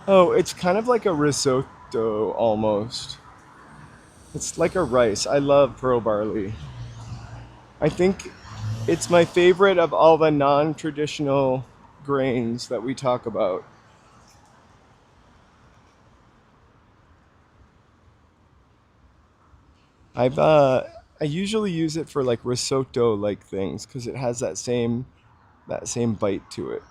Oh, it's kind of like a risotto almost. It's like a rice. I love pearl barley. I think it's my favorite of all the non-traditional grains that we talk about. I usually use it for like risotto like things because it has that same bite to it.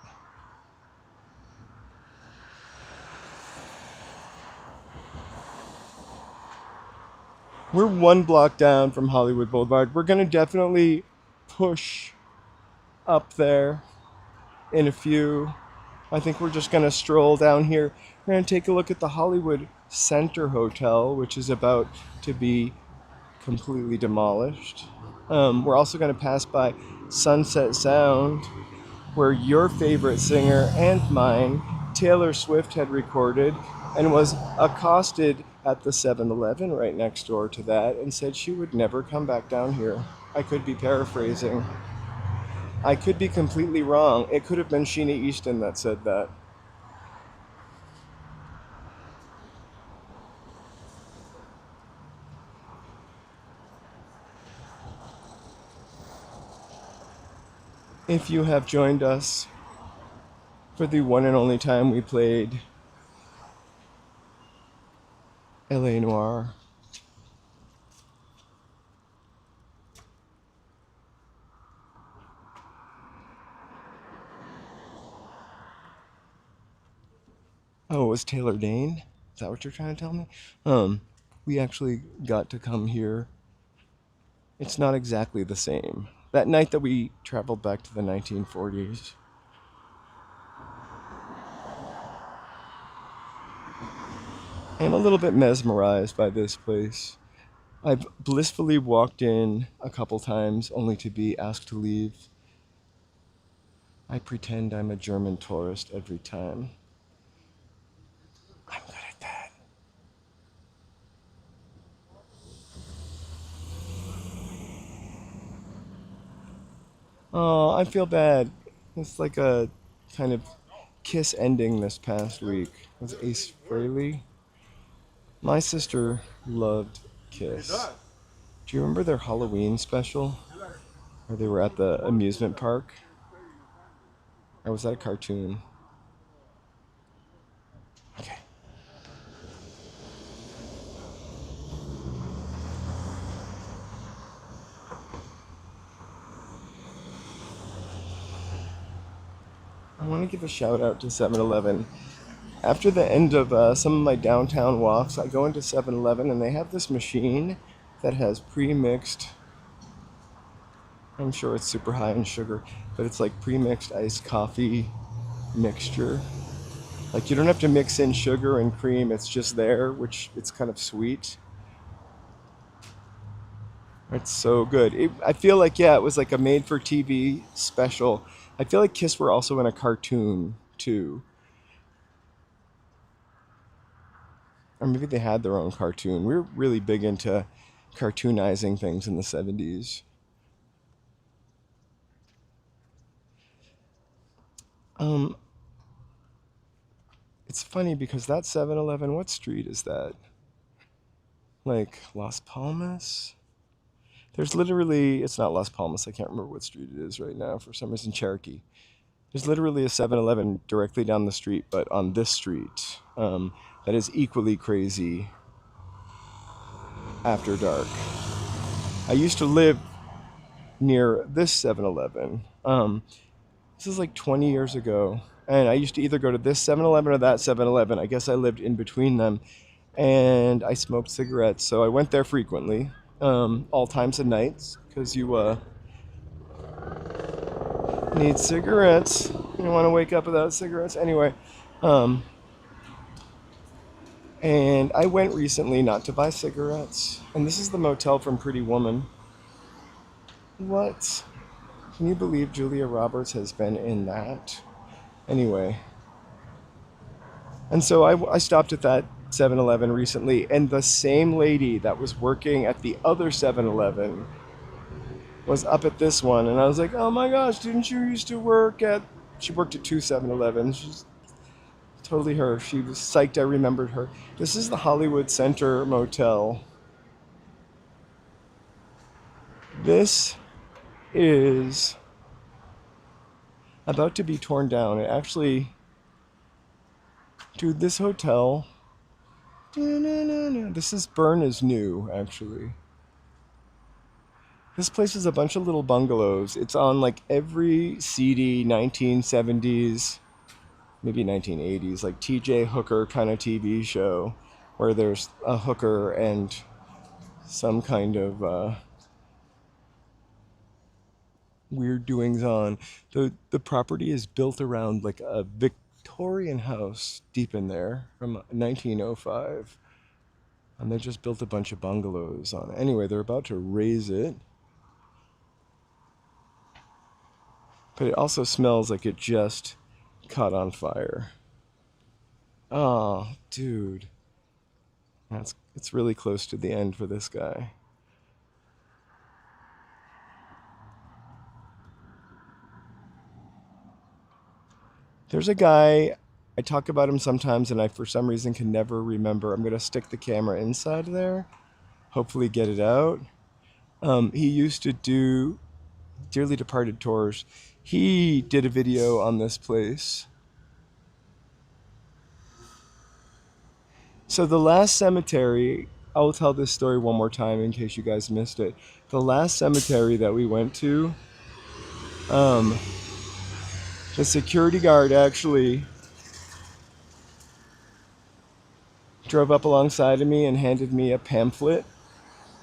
We're one block down from Hollywood Boulevard. We're gonna definitely push up there in a few. I think we're just gonna stroll down here. We're gonna take a look at the Hollywood Center Hotel, which is about to be completely demolished. We're also gonna pass by Sunset Sound, where your favorite singer and mine, Taylor Swift, had recorded and was accosted at the 7-Eleven right next door to that and said she would never come back down here. I could be paraphrasing. I could be completely wrong. It could have been Sheena Easton that said that. If you have joined us for the one and only time we played LA Noir, oh, it was Taylor Dane? Is that what you're trying to tell me? We actually got to come here. It's not exactly the same. That night that we traveled back to the 1940s. I'm a little bit mesmerized by this place. I've blissfully walked in a couple times only to be asked to leave. I pretend I'm a German tourist every time. I'm good at that. Oh, I feel bad. It's like a kind of Kiss ending this past week with Ace Frehley. My sister loved Kiss. Do you remember their Halloween special? Where they were at the amusement park? Or was that a cartoon? Okay. I want to give a shout out to 7-Eleven. After the end of some of my downtown walks, I go into 7-Eleven and they have this machine that has pre-mixed, I'm sure it's super high in sugar, but it's like pre-mixed iced coffee mixture. Like you don't have to mix in sugar and cream, it's just there, which it's kind of sweet. It's so good. I feel like, yeah, it was like a made-for-TV special. I feel like Kiss were also in a cartoon too. Or maybe they had their own cartoon. We were really big into cartoonizing things in the 70s. Um, it's funny because that 7-Eleven, what street is that? Like Las Palmas? There's literally, it's not Las Palmas, I can't remember what street it is right now, for some reason, Cherokee. There's literally a 7-Eleven directly down the street, but on this street, that is equally crazy after dark. I used to live near this 7-Eleven. This is like 20 years ago. And I used to either go to this 7-Eleven or that 7-Eleven. I guess I lived in between them. And I smoked cigarettes, so I went there frequently, all times and nights, because you need cigarettes. You don't want to wake up without cigarettes. Anyway, and I went recently not to buy cigarettes. And this is the motel from Pretty Woman. What? Can you believe Julia Roberts has been in that? Anyway. And so I stopped at that 7-Eleven recently, and the same lady that was working at the other 7-Eleven was up at this one, and I was like, oh my gosh, didn't you used to work at... She worked at two 7-Elevens. She's totally her. She was psyched I remembered her. This is the Hollywood Center Motel. This is about to be torn down. It actually... Dude, this hotel... This is burn as new, actually. This place is a bunch of little bungalows. It's on like every seedy 1970s, maybe 1980s, like TJ Hooker kind of TV show where there's a hooker and some kind of weird doings on. The property is built around like a Victorian house deep in there from 1905. And they just built a bunch of bungalows on it. Anyway, they're about to raise it. But it also smells like it just caught on fire. Oh, dude. It's really close to the end for this guy. There's a guy, I talk about him sometimes and I for some reason can never remember. I'm going to stick the camera inside there, hopefully get it out. He used to do Dearly Departed tours. He did a video on this place. So the last cemetery, I'll tell this story one more time in case you guys missed it. The last cemetery that we went to, the security guard actually drove up alongside of me and handed me a pamphlet.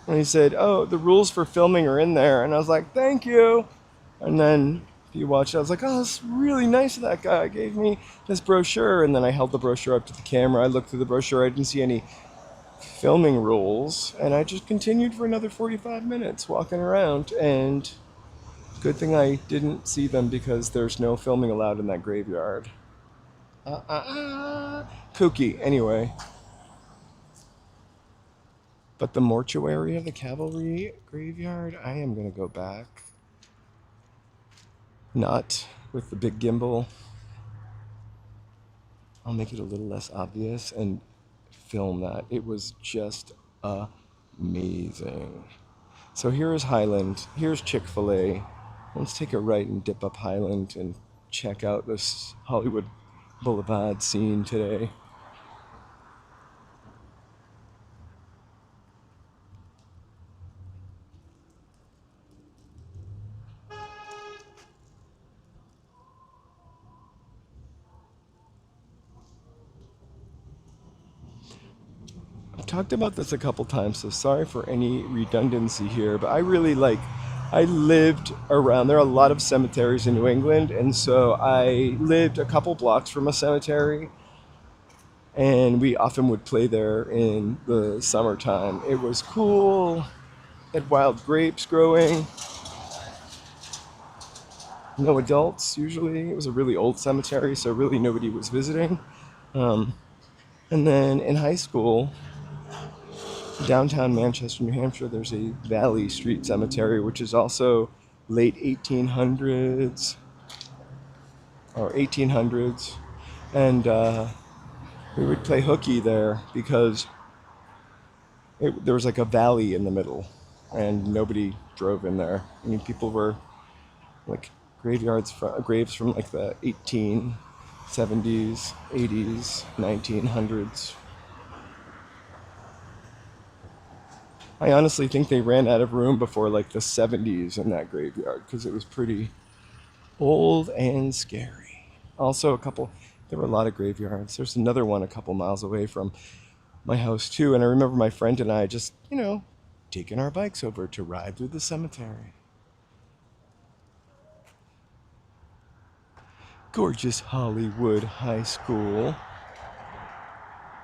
And he said, oh, the rules for filming are in there. And I was like, thank you. And then if you watch it, I was like, oh, it's really nice of that guy. Gave me this brochure. And then I held the brochure up to the camera. I looked through the brochure. I didn't see any filming rules. And I just continued for another 45 minutes walking around. And good thing I didn't see them because there's no filming allowed in that graveyard. Kooky. Anyway. But the mortuary of the cavalry graveyard, I am going to go back. Not with the big gimbal. I'll make it a little less obvious and film that. It was just amazing. So here is Highland. Here's Chick-fil-A. Let's take a right and dip up Highland and check out this Hollywood Boulevard scene today. I've talked about this a couple times, so sorry for any redundancy here, but I lived around, there are a lot of cemeteries in New England, and so I lived a couple blocks from a cemetery, and we often would play there in the summertime. It was cool, had wild grapes growing, no adults usually. It was a really old cemetery, so really nobody was visiting. Um, and then in high school, downtown Manchester, New Hampshire, there's a Valley Street Cemetery, which is also late 1800s or 1800s. And we would play hooky there because there was like a valley in the middle and nobody drove in there. I mean, people were like graves from like the 1870s, 80s, 1900s. I honestly think they ran out of room before like the 70s in that graveyard because it was pretty old and scary. Also, there were a lot of graveyards. There's another one a couple miles away from my house too, and I remember my friend and I just, taking our bikes over to ride through the cemetery. Gorgeous Hollywood High School.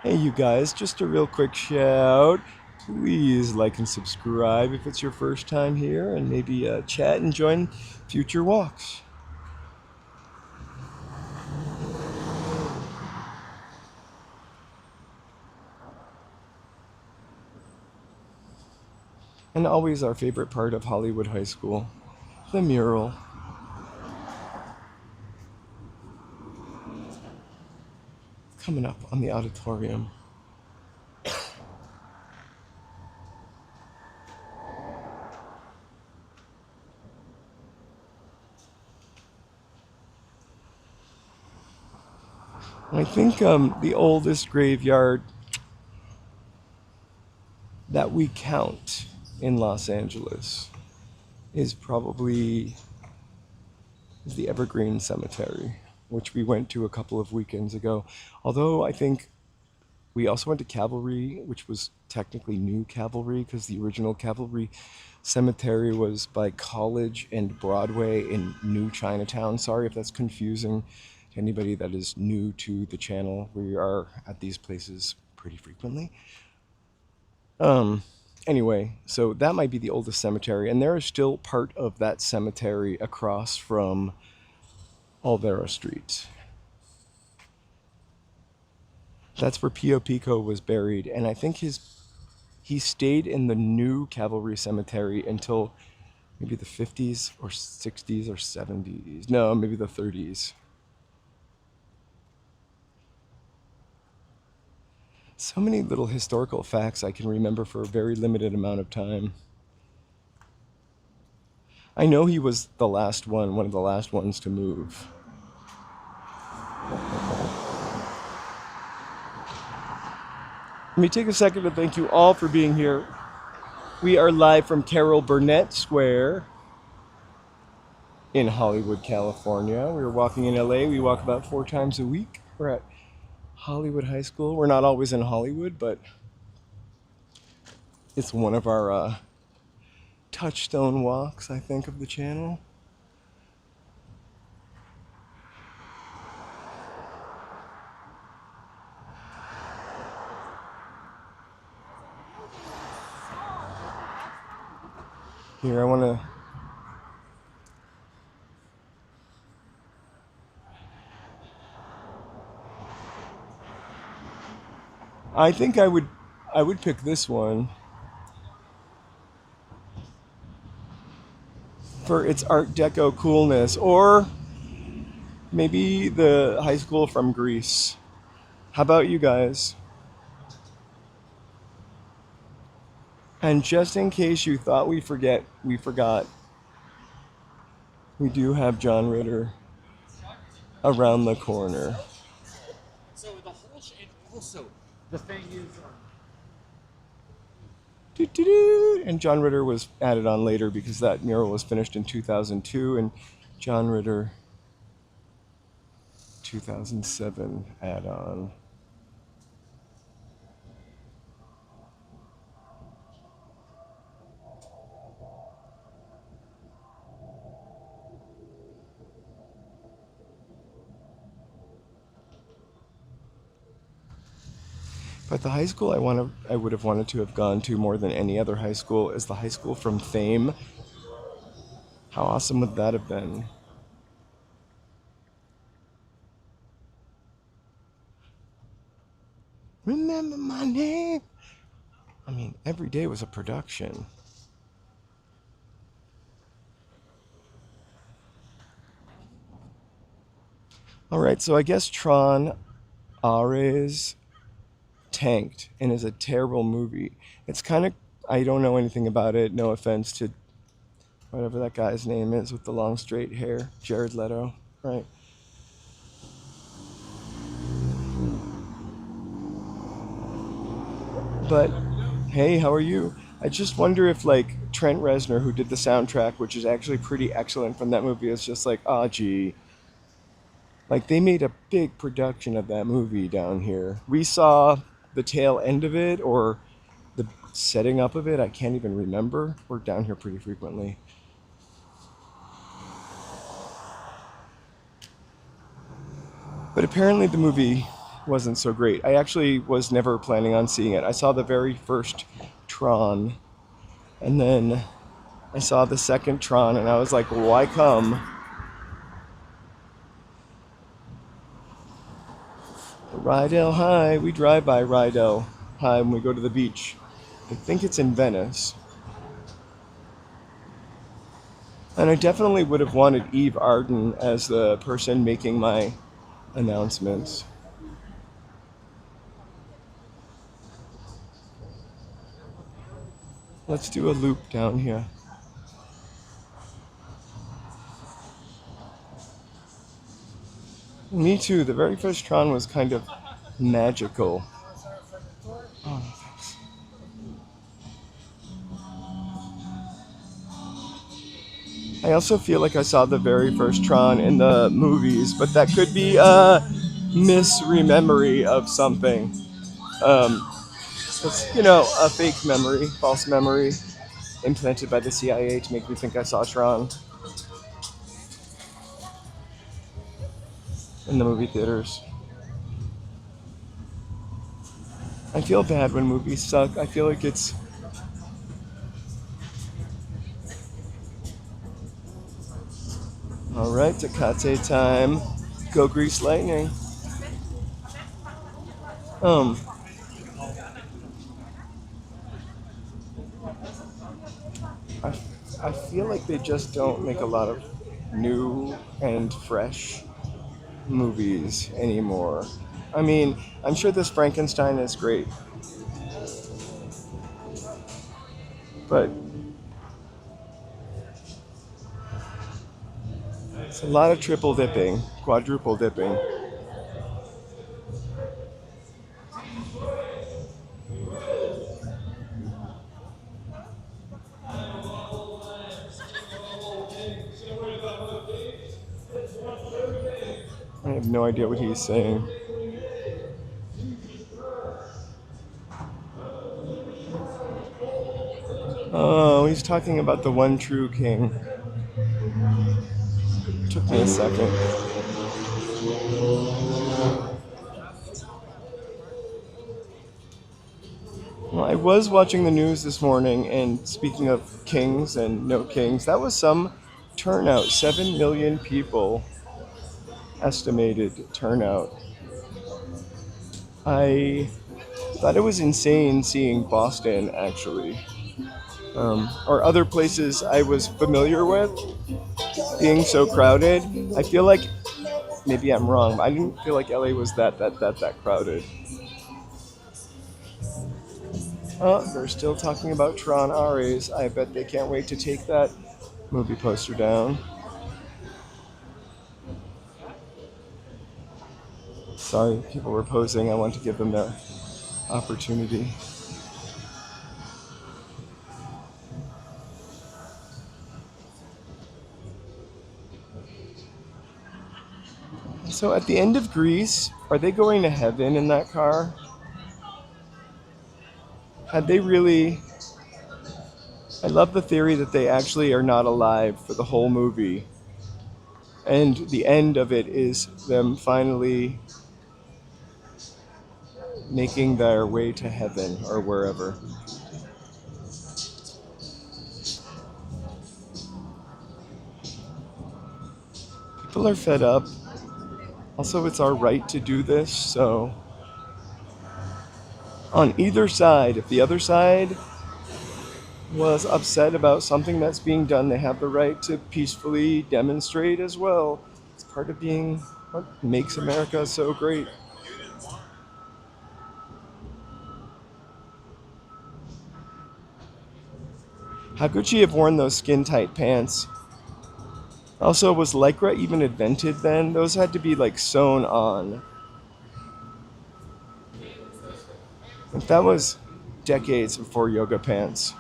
Hey, you guys, just a real quick shout. Please like and subscribe if it's your first time here, and maybe chat and join future walks. And always our favorite part of Hollywood High School, the mural. Coming up on the auditorium. I think the oldest graveyard that we count in Los Angeles is probably the Evergreen Cemetery, which we went to a couple of weekends ago. Although I think we also went to Cavalry, which was technically New Cavalry because the original Cavalry Cemetery was by College and Broadway in New Chinatown. Sorry if that's confusing to anybody that is new to the channel. We are at these places pretty frequently. Anyway, so that might be the oldest cemetery, and there is still part of that cemetery across from Olvera Street. That's where Pio Pico was buried, and I think he stayed in the New Cavalry Cemetery until maybe the 50s or 60s or 70s. No, maybe the 30s. So many little historical facts I can remember for a very limited amount of time. I know he was one of the last ones to move. Let me take a second to thank you all for being here. We are live from Carol Burnett Square in Hollywood, California. We're walking in LA. We walk about 4 times a week. We're at Hollywood High School. We're not always in Hollywood, but it's one of our touchstone walks, I think, of the channel. Here, I think I would pick this one for its Art Deco coolness, or maybe the high school from Greece. How about you guys? And just in case you thought we forgot, we do have John Ritter around the corner. So the whole and also the thing is, Doo-doo-doo. And John Ritter was added on later because that mural was finished in 2002, and John Ritter 2007 add-on. But the high school I would have wanted to have gone to more than any other high school is the high school from Fame. How awesome would that have been? Remember my name? I mean, every day was a production. Alright, so I guess Tron Ares tanked and is a terrible movie. It's kind of, I don't know anything about it, no offense to whatever that guy's name is with the long straight hair, Jared Leto, right? But hey, how are you? I just wonder if like Trent Reznor, who did the soundtrack, which is actually pretty excellent from that movie, is just like, ah, gee. Like they made a big production of that movie down here. We saw the tail end of it or the setting up of it. I can't even remember. We're down here pretty frequently. But apparently the movie wasn't so great. I actually was never planning on seeing it. I saw the very first Tron, and then I saw the second Tron, and I was like, why come? Rydell High. We drive by Rydell High when we go to the beach. I think it's in Venice. And I definitely would have wanted Eve Arden as the person making my announcements. Let's do a loop down here. Me too. The very first Tron was kind of magical. Oh, thanks. I also feel like I saw the very first Tron in the movies, but that could be a misrememory of something. It's, a fake memory, false memory, implanted by the CIA to make me think I saw Tron in the movie theaters. I feel bad when movies suck. I feel like it's... Alright, Tecate time. Go Grease Lightning. I feel like they just don't make a lot of new and fresh movies anymore. I mean, I'm sure this Frankenstein is great, but it's a lot of triple dipping, quadruple dipping. I have no idea what he's saying. Oh, he's talking about the one true king. Took me a second. Well, I was watching the news this morning, and speaking of kings and no kings, that was some turnout. 7 million people estimated turnout. I thought it was insane seeing Boston, actually. Or other places I was familiar with being so crowded. I feel like, maybe I'm wrong, but I didn't feel like LA was that crowded. Oh, they're still talking about Tron Ares. I bet they can't wait to take that movie poster down. Sorry, people were posing. I want to give them their opportunity. So at the end of Greece, are they going to heaven in that car? Had they really... I love the theory that they actually are not alive for the whole movie. And the end of it is them finally making their way to heaven or wherever. People are fed up. Also, it's our right to do this, so on either side, if the other side was upset about something that's being done, they have the right to peacefully demonstrate as well. It's part of being what makes America so great. How could she have worn those skin-tight pants? Also, was Lycra even invented then? Those had to be like sewn on. If that was decades before yoga pants.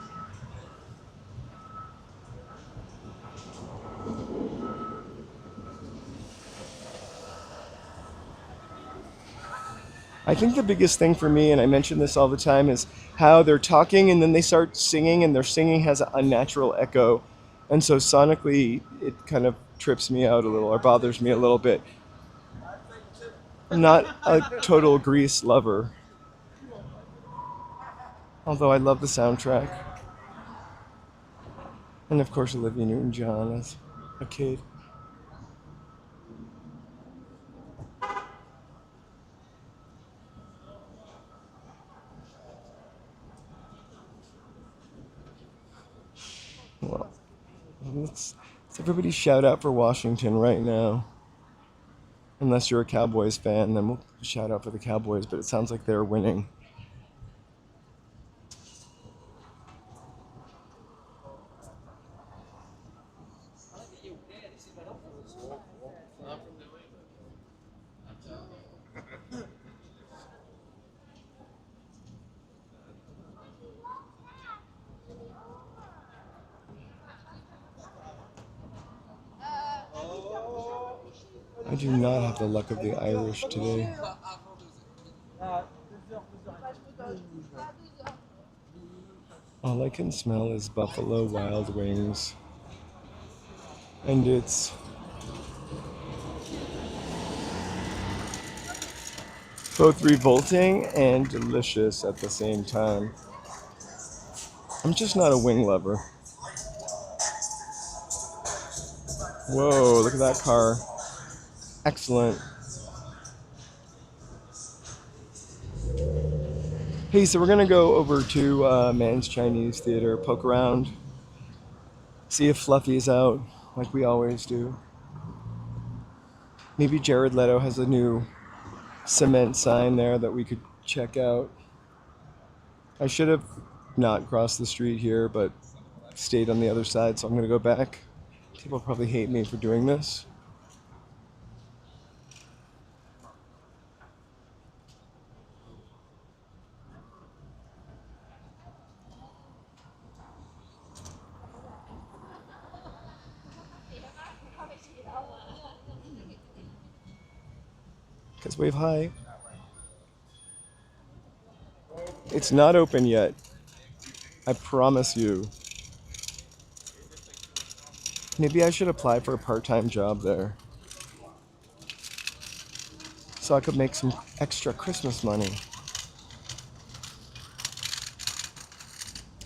I think the biggest thing for me, and I mention this all the time, is how they're talking and then they start singing and their singing has an unnatural echo. And so sonically, it kind of trips me out a little or bothers me a little bit. I'm not a total Grease lover, although I love the soundtrack. And of course, Olivia Newton-John as a kid. Well, let's everybody shout out for Washington right now. Unless you're a Cowboys fan, then we'll shout out for the Cowboys, but it sounds like they're winning. I do not have the luck of the Irish today. All I can smell is Buffalo Wild Wings. And it's both revolting and delicious at the same time. I'm just not a wing lover. Whoa, look at that car. Excellent. Hey, so we're gonna go over to Man's Chinese Theater, poke around, see if Fluffy's out, like we always do. Maybe Jared Leto has a new cement sign there that we could check out. I should have not crossed the street here, but stayed on the other side, so I'm gonna go back. People probably hate me for doing this. Because wave high. It's not open yet. I promise you. Maybe I should apply for a part-time job there. So I could make some extra Christmas money.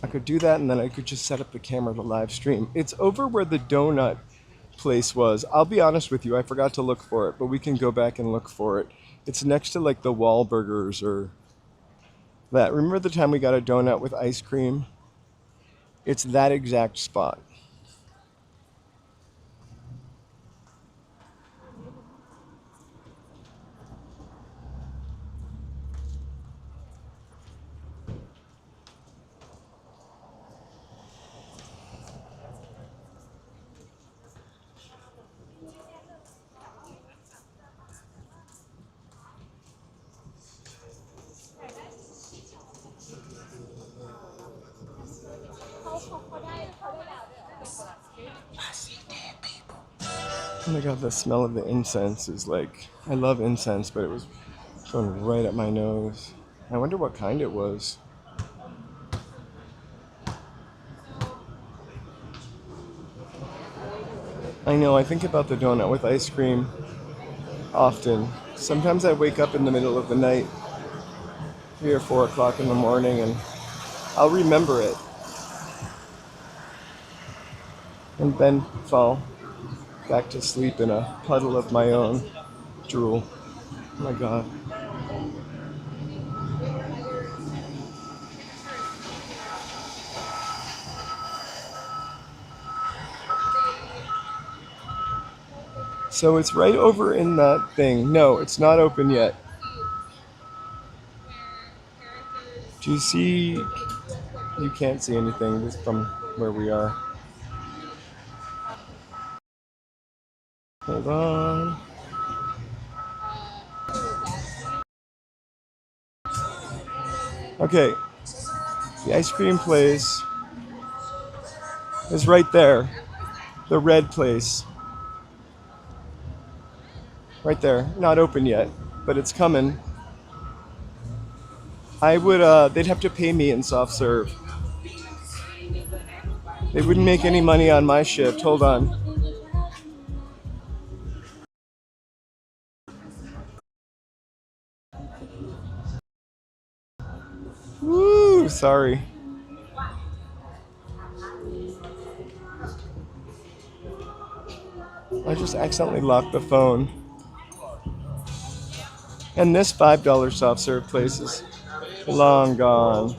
I could do that and then I could just set up the camera to live stream. It's over where the donut place was. I'll be honest with you, I forgot to look for it, but we can go back and look for it. It's next to like the Wahlburgers or that. Remember the time we got a donut with ice cream? It's that exact spot. Oh my god, the smell of the incense is like, I love incense, but it was going right up my nose. I wonder what kind it was. I know, I think about the donut with ice cream often. Sometimes I wake up in the middle of the night, 3 or 4 o'clock in the morning, and I'll remember it. And then fall back to sleep in a puddle of my own drool. Oh my god. So it's right over in that thing. No, it's not open yet. Do you see? You can't see anything just from where we are. Hold on. Okay, the ice cream place is right there. The red place. Right there. Not open yet, but it's coming. I would, they'd have to pay me in soft serve. They wouldn't make any money on my shift. Hold on. Woo, sorry. I just accidentally locked the phone. And this $5 soft serve place is long gone.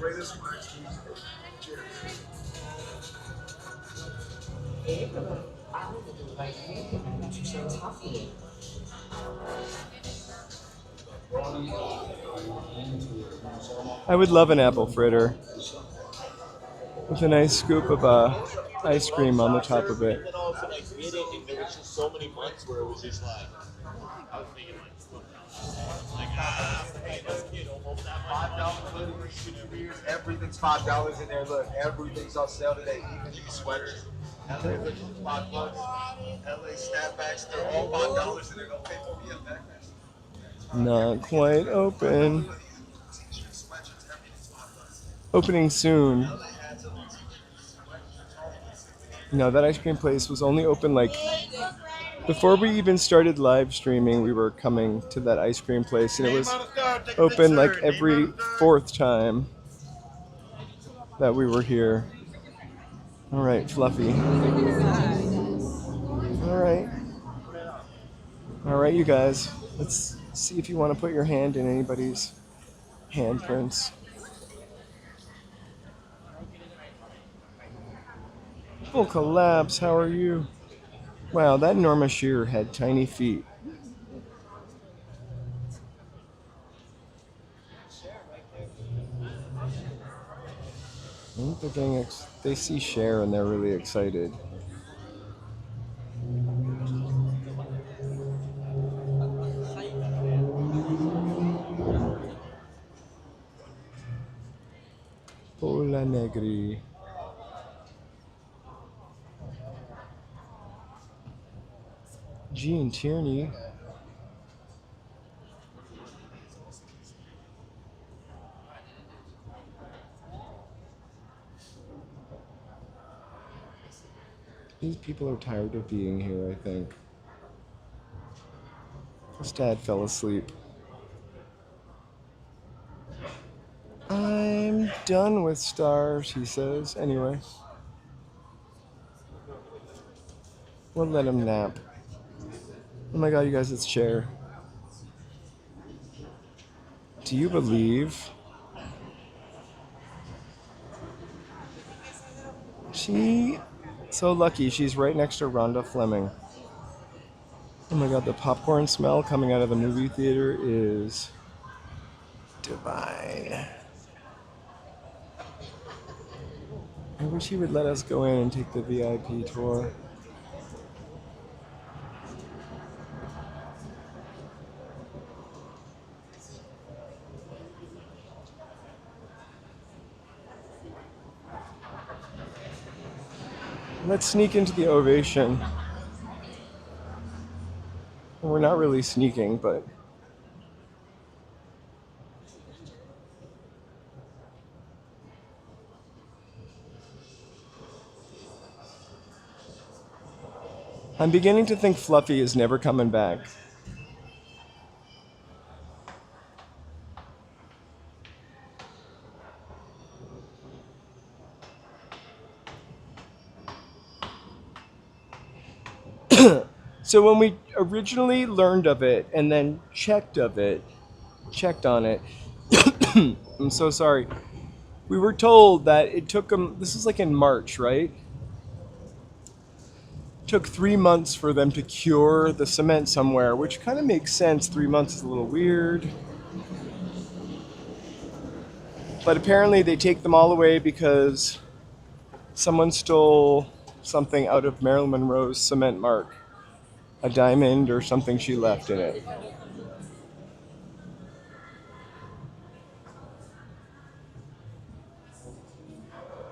I would love an apple fritter with a nice scoop of ice cream on the top of it. And also like did it, and there was just so many months where it was just like I was thinking hey, this kid almost that much. $5 everything's $5 in there. Look, everything's on sale today. Even these sweaters. LA which is $5. LA snapbacks, they're all $5 and they're gonna pay for me a backpack. Not quite open. Opening soon. No, that ice cream place was only open like before we even started live streaming. We were coming to that ice cream place, and it was open like every 4th time that we were here. All right, Fluffy. All right, you guys. Let's see if you want to put your hand in anybody's handprints. Full collapse, how are you? Wow, that Norma Shearer had tiny feet. I think they're getting they see Cher and they're really excited. Hola Negri. Gene Tierney. These people are tired of being here, I think. His dad fell asleep. I'm done with stars, he says. Anyway. We'll let him nap. Oh my god, you guys, it's Cher. Do you believe so lucky she's right next to Rhonda Fleming. Oh my god, the popcorn smell coming out of the movie theater is divine. I wish he would let us go in and take the VIP tour. Let's sneak into the Ovation. We're not really sneaking, but I'm beginning to think Fluffy is never coming back. So when we originally learned of it and then checked on it, I'm so sorry. We were told that it took them, this is like in March, right? Took 3 months for them to cure the cement somewhere, which kind of makes sense. 3 months is a little weird. But apparently they take them all away because someone stole something out of Marilyn Monroe's cement mark. A diamond or something she left in it.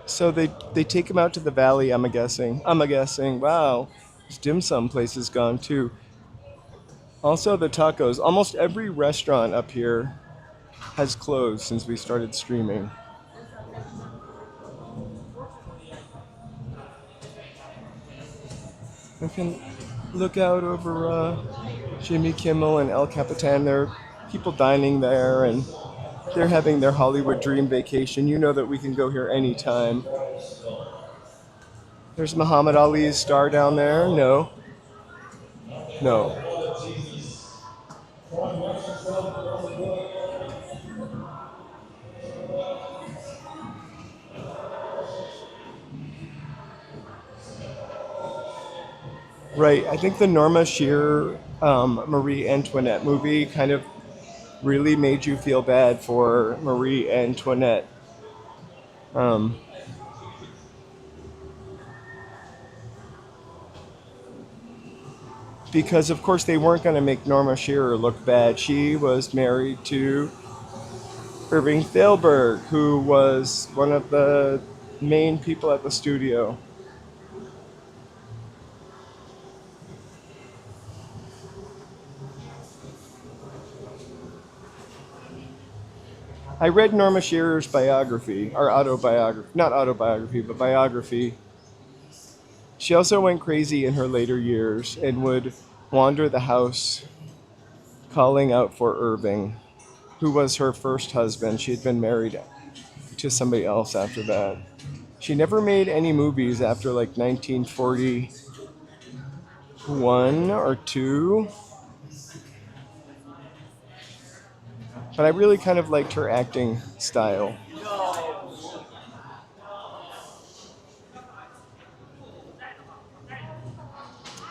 So they take him out to the valley, I'm guessing. Wow, this dim sum place is gone too. Also the tacos. Almost every restaurant up here has closed since we started streaming. I can look out over Jimmy Kimmel and El Capitan. There are people dining there and they're having their Hollywood dream vacation. You know that we can go here anytime. There's Muhammad Ali's star down there. No. No. Right. I think the Norma Shearer Marie Antoinette movie kind of really made you feel bad for Marie Antoinette. Um, because, of course, they weren't going to make Norma Shearer look bad. She was married to Irving Thalberg, who was one of the main people at the studio. I read Norma Shearer's biography, or autobiography, not autobiography, but biography. She also went crazy in her later years and would wander the house calling out for Irving, who was her first husband. She had been married to somebody else after that. She never made any movies after like 1941 or 2. But I really kind of liked her acting style.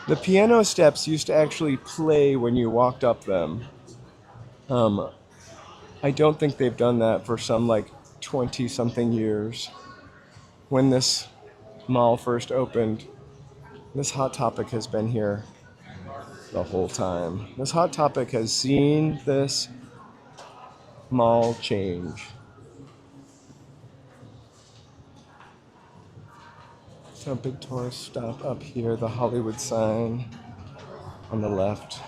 The piano steps used to actually play when you walked up them. I don't think they've done that for some like 20 something years. When this mall first opened, this Hot Topic has been here the whole time. This Hot Topic has seen this mall change. So big tourist stop up here, the Hollywood sign on the left.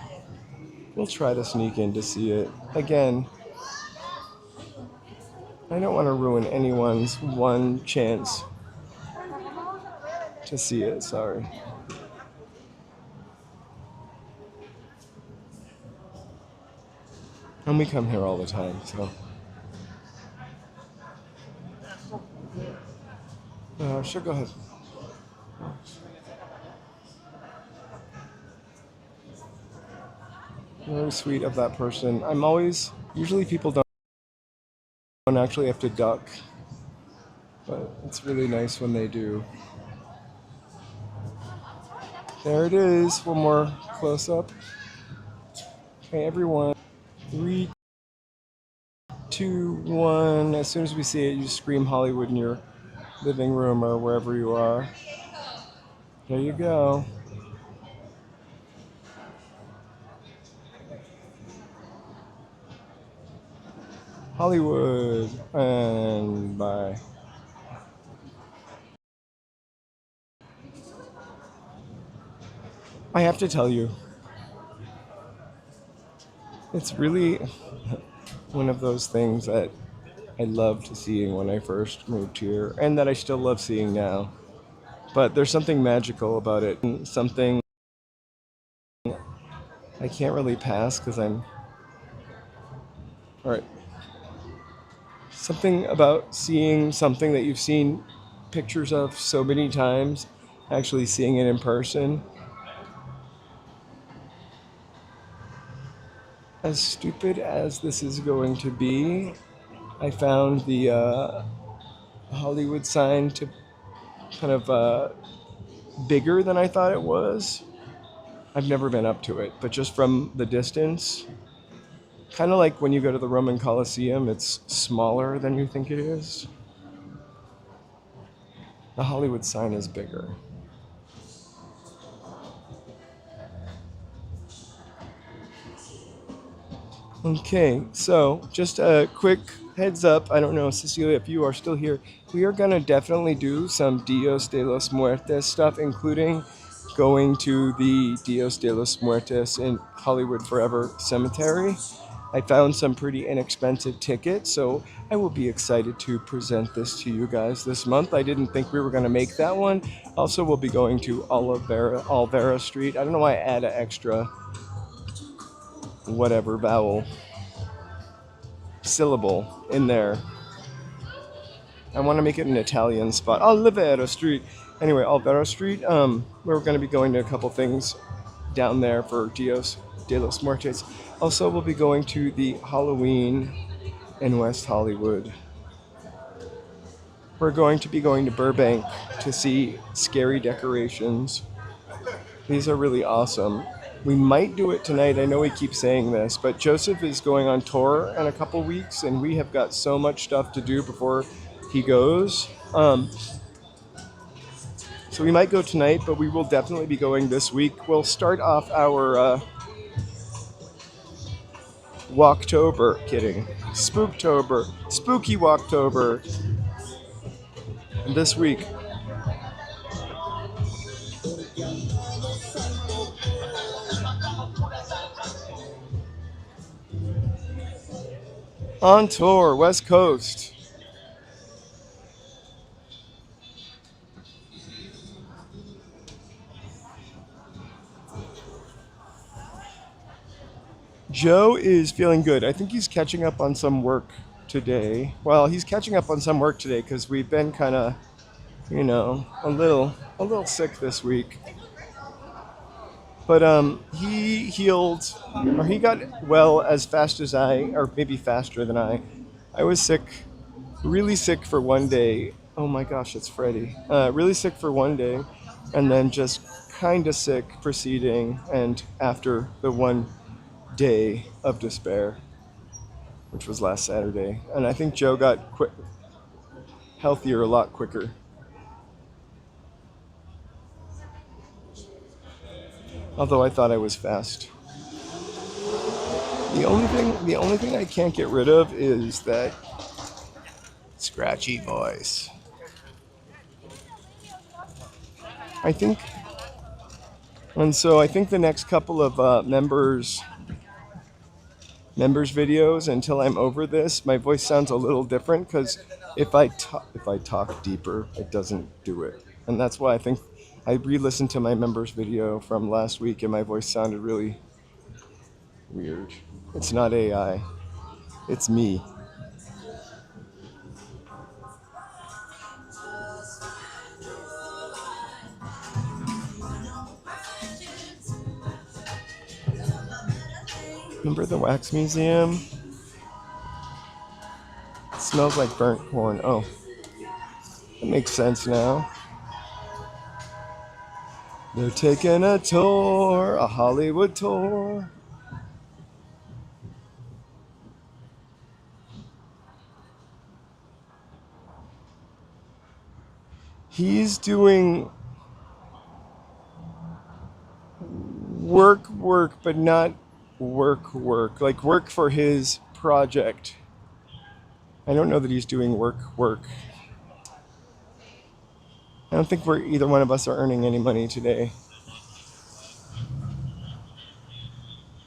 We'll try to sneak in to see it. Again, I don't want to ruin anyone's one chance to see it, sorry. And we come here all the time, so. Sure, go ahead. Very sweet of that person. Usually people don't actually have to duck, but it's really nice when they do. There it is, one more close up. Okay, everyone, 3, 2, 1. As soon as we see it, you scream Hollywood in your living room or wherever you are. There you go. Hollywood, and bye. I have to tell you, It's really one of those things that I loved seeing when I first moved here, and that I still love seeing now. But there's something magical about it, and something I can't really pass because I'm. All right. Something about seeing something that you've seen pictures of so many times, actually seeing it in person. As stupid as this is going to be, I found the Hollywood sign to kind of bigger than I thought it was. I've never been up to it, but just from the distance, kind of like when you go to the Roman Colosseum, it's smaller than you think it is. The Hollywood sign is bigger. Okay, so just a quick heads up. I don't know, Cecilia, if you are still here. We are going to definitely do some Dios de los Muertos stuff, including going to the Dios de los Muertos in Hollywood Forever Cemetery. I found some pretty inexpensive tickets, so I will be excited to present this to you guys this month. I didn't think we were going to make that one. Also, we'll be going to Olvera Street. I don't know why I add an extra whatever vowel syllable in there. I want to make it an Italian spot. Olvera Street. Anyway, Olvera Street. We're going to be going to a couple things down there for Dios de los Muertos. Also, we'll be going to the Halloween in West Hollywood. We're going to be going to Burbank to see scary decorations. These are really awesome. We might do it tonight. I know we keep saying this, but Joseph is going on tour in a couple weeks, and we have got so much stuff to do before he goes. So we might go tonight, but we will definitely be going this week. We'll start off our Walktober, kidding, Spooktober, Spooky Walktober this week. On tour, West Coast. Joe is feeling good. I think he's catching up on some work today. Well, he's catching up on some work today because we've been kind of, a little sick this week. But he healed, or he got well as fast as or maybe faster than I. I was sick, really sick for one day. Oh my gosh, it's Freddie. Really sick for one day, and then just kind of sick preceding and after the one day of despair, which was last Saturday. And I think Joe got healthier a lot quicker. Although I thought I was fast. The only thing I can't get rid of is that scratchy voice. I think the next couple of members videos, until I'm over this, my voice sounds a little different because if I talk deeper, it doesn't do it. And that's why I think I re-listened to my members video from last week and my voice sounded really weird. It's not AI. It's me. Remember the wax museum? It smells like burnt corn. Oh, that makes sense now. They're taking a tour, a Hollywood tour. He's doing work, but not work. Like work for his project. I don't know that he's doing work. I don't think either one of us are earning any money today.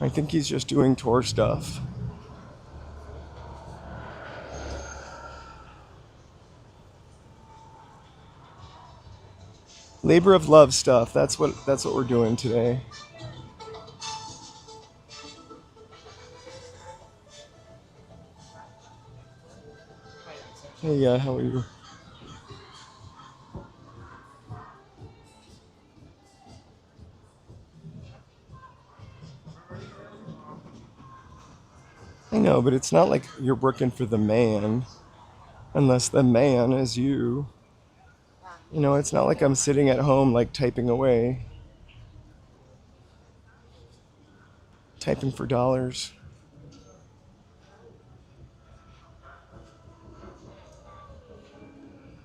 I think he's just doing tour stuff. Labor of love stuff. That's what we're doing today. Hey, yeah, how are you? I know, but it's not like you're working for the man, unless the man is you. You know, it's not like I'm sitting at home like typing away, typing for dollars.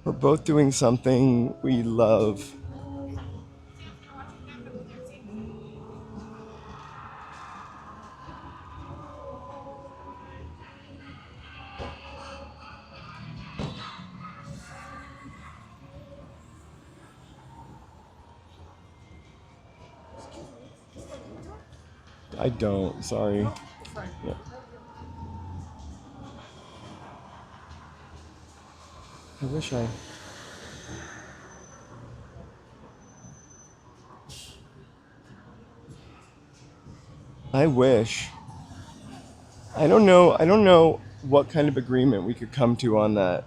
We're both doing something we love. I don't, sorry. Yeah. I wish I wish. I don't know what kind of agreement we could come to on that.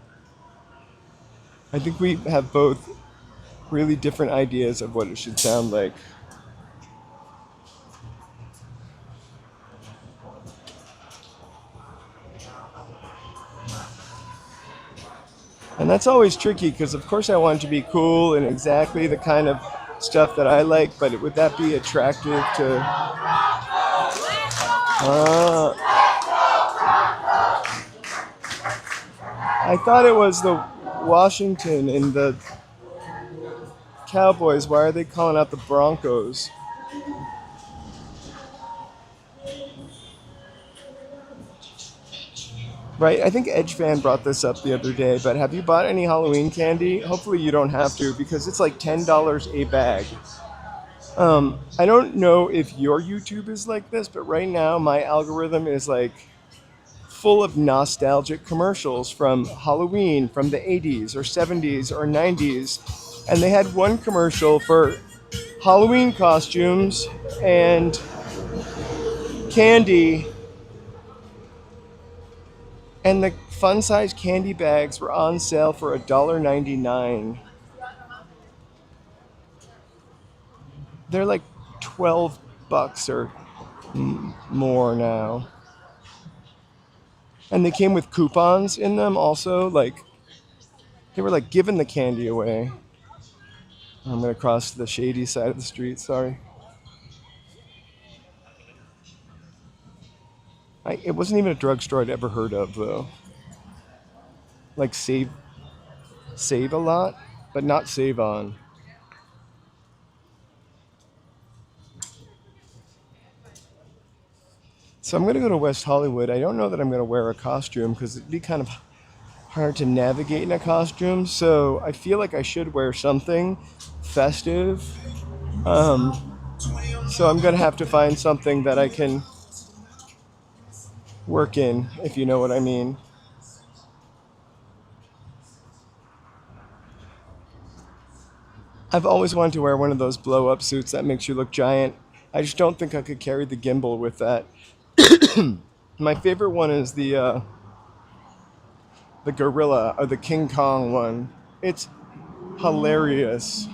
I think we have both really different ideas of what it should sound like. And that's always tricky because, of course, I want it to be cool and exactly the kind of stuff that I like, but would that be attractive to... I thought it was the Washington and the Cowboys. Why are they calling out the Broncos? Right, I think EdgeFan brought this up the other day, but have you bought any Halloween candy? Hopefully you don't have to, because it's like $10 a bag. I don't know if your YouTube is like this, but right now my algorithm is like full of nostalgic commercials from Halloween from the 80s or 70s or 90s. And they had one commercial for Halloween costumes and candy. And the fun-sized candy bags were on sale for $1.99. They're like $12 or more now. And they came with coupons in them also. Like, they were like giving the candy away. I'm gonna cross to the shady side of the street, sorry. It wasn't even a drugstore I'd ever heard of, though. Like Save a Lot, but not Save On. So I'm going to go to West Hollywood. I don't know that I'm going to wear a costume because it'd be kind of hard to navigate in a costume. So I feel like I should wear something festive. So I'm going to have to find something that I can work in, if you know what I mean. I've always wanted to wear one of those blow-up suits that makes you look giant. I just don't think I could carry the gimbal with that. My favorite one is the gorilla or the King Kong one. It's hilarious.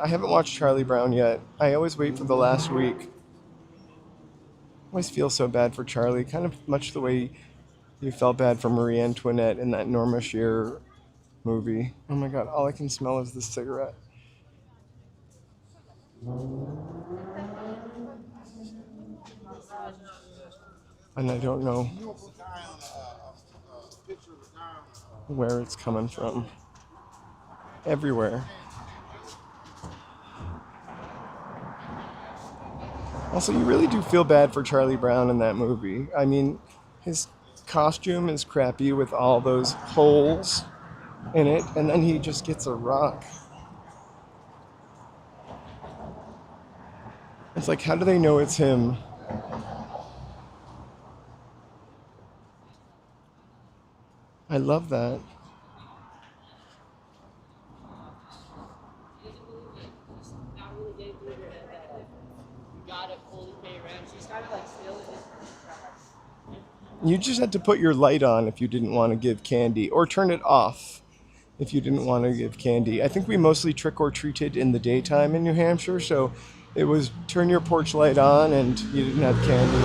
I haven't watched Charlie Brown yet. I always wait for the last week. I always feel so bad for Charlie, kind of much the way you felt bad for Marie Antoinette in that Norma Shearer movie. Oh my god, all I can smell is this cigarette. And I don't know where it's coming from. Everywhere. Also, you really do feel bad for Charlie Brown in that movie. I mean, his costume is crappy with all those holes. in it, and then he just gets a rock. It's like, how do they know it's him? I love that. You just had to put your light on if you didn't want to give candy, or turn it off if you didn't want to give candy. I think we mostly trick or treated in the daytime in New Hampshire, so it was turn your porch light on and you didn't have candy.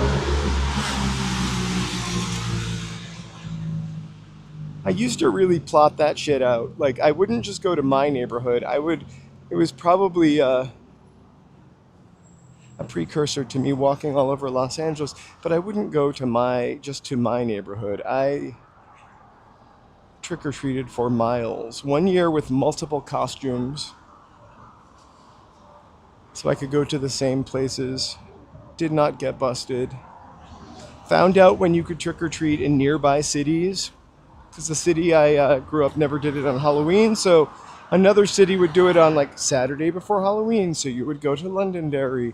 I used to really plot that shit out. Like, I wouldn't just go to my neighborhood. It was probably a precursor to me walking all over Los Angeles, but I wouldn't go to my neighborhood. I trick-or-treated for miles. One year with multiple costumes, so I could go to the same places. Did not get busted. Found out when you could trick-or-treat in nearby cities, because the city I grew up never did it on Halloween, so another city would do it on like Saturday before Halloween, so you would go to Londonderry.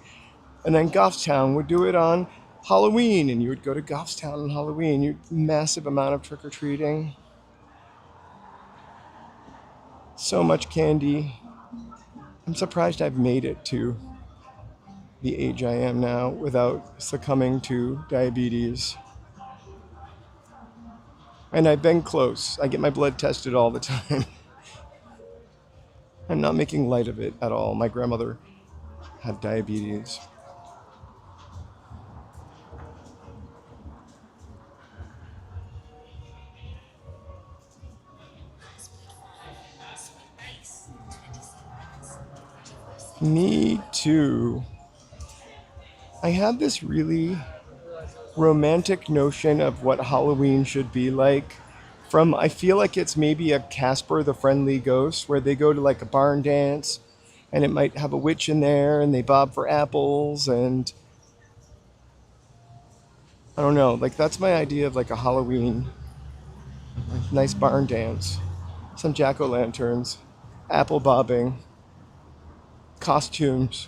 And then Goffstown would do it on Halloween, and you would go to Goffstown on Halloween. Massive amount of trick-or-treating. So much candy. I'm surprised I've made it to the age I am now without succumbing to diabetes. And I've been close. I get my blood tested all the time. I'm not making light of it at all. My grandmother had diabetes. Me too. I have this really romantic notion of what Halloween should be like. I feel like it's maybe a Casper the Friendly Ghost, where they go to like a barn dance and it might have a witch in there and they bob for apples, and I don't know, like that's my idea of like a Halloween, like nice barn dance, some jack-o'-lanterns, apple bobbing, costumes.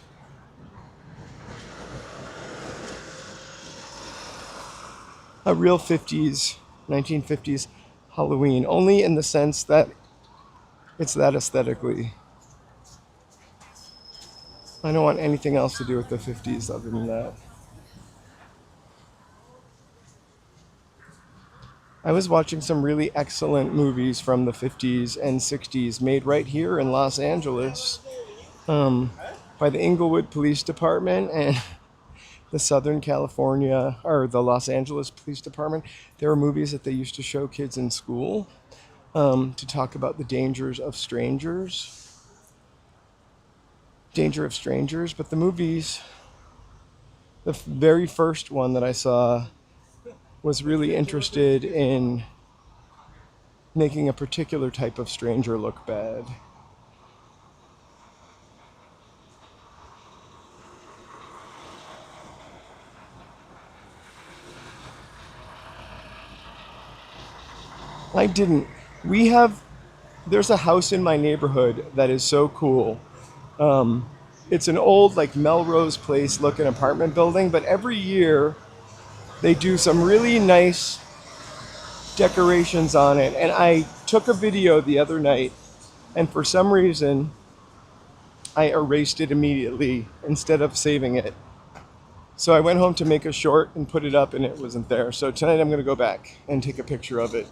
A real 1950s Halloween, only in the sense that it's that aesthetically. I don't want anything else to do with the 50s other than that. I was watching some really excellent movies from the 50s and 60s made right here in Los Angeles by the Inglewood Police Department and the Southern California, or the Los Angeles Police Department. There were movies that they used to show kids in school to talk about the dangers of strangers. Danger of strangers, but the movies, the very first one that I saw was really interested in making a particular type of stranger look bad. I didn't. There's a house in my neighborhood that is so cool. It's an old like Melrose Place looking apartment building, but every year they do some really nice decorations on it. And I took a video the other night, and for some reason I erased it immediately instead of saving it. So I went home to make a short and put it up, and it wasn't there. So tonight I'm going to go back and take a picture of it.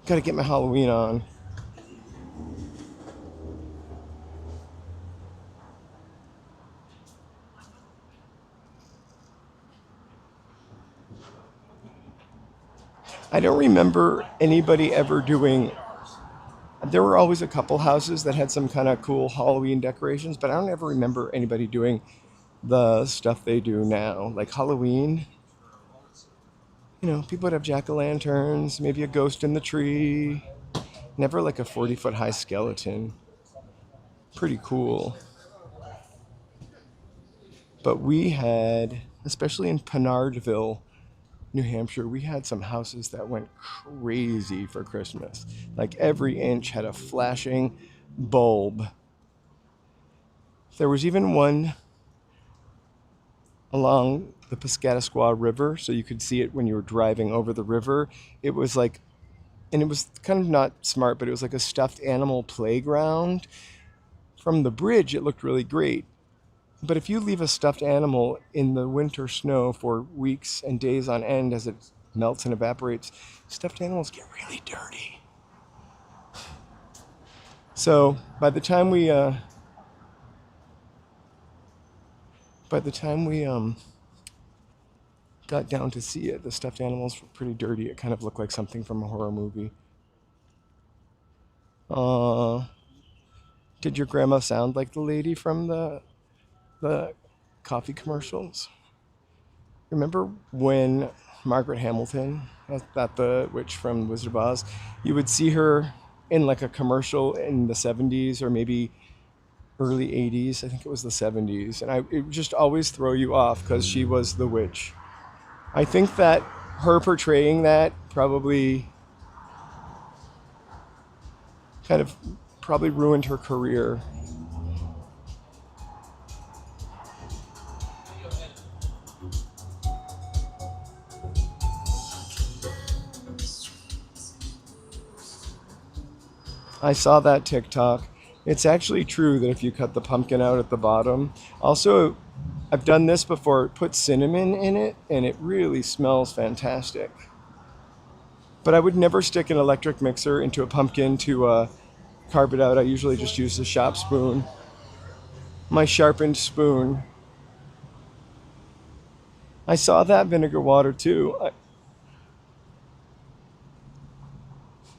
Gotta get my Halloween on. I don't remember anybody ever doing. There were always a couple houses that had some kind of cool Halloween decorations, but I don't ever remember anybody doing the stuff they do now. Like Halloween, you know, people would have jack-o'-lanterns, maybe a ghost in the tree. Never like a 40-foot high skeleton. Pretty cool. But we had, especially in Pinardville, New Hampshire, we had some houses that went crazy for Christmas. Like every inch had a flashing bulb. There was even one along the Piscataqua River, so you could see it when you were driving over the river. It was like, and it was kind of not smart, but it was like a stuffed animal playground. From the bridge, it looked really great. But if you leave a stuffed animal in the winter snow for weeks and days on end as it melts and evaporates, stuffed animals get really dirty. So by the time we got down to see it, the stuffed animals were pretty dirty. It kind of looked like something from a horror movie. Did your grandma sound like the lady from the coffee commercials? Remember when Margaret Hamilton, that the witch from Wizard of Oz, you would see her in like a commercial in the 70s or maybe early 80s. I think it was the 70s. And it would just always throw you off because she was the witch. I think that her portraying that probably ruined her career. I saw that TikTok. It's actually true that if you cut the pumpkin out at the bottom. Also, I've done this before, put cinnamon in it, and it really smells fantastic. But I would never stick an electric mixer into a pumpkin to carve it out. I usually just use a shop spoon. My sharpened spoon. I saw that vinegar water too.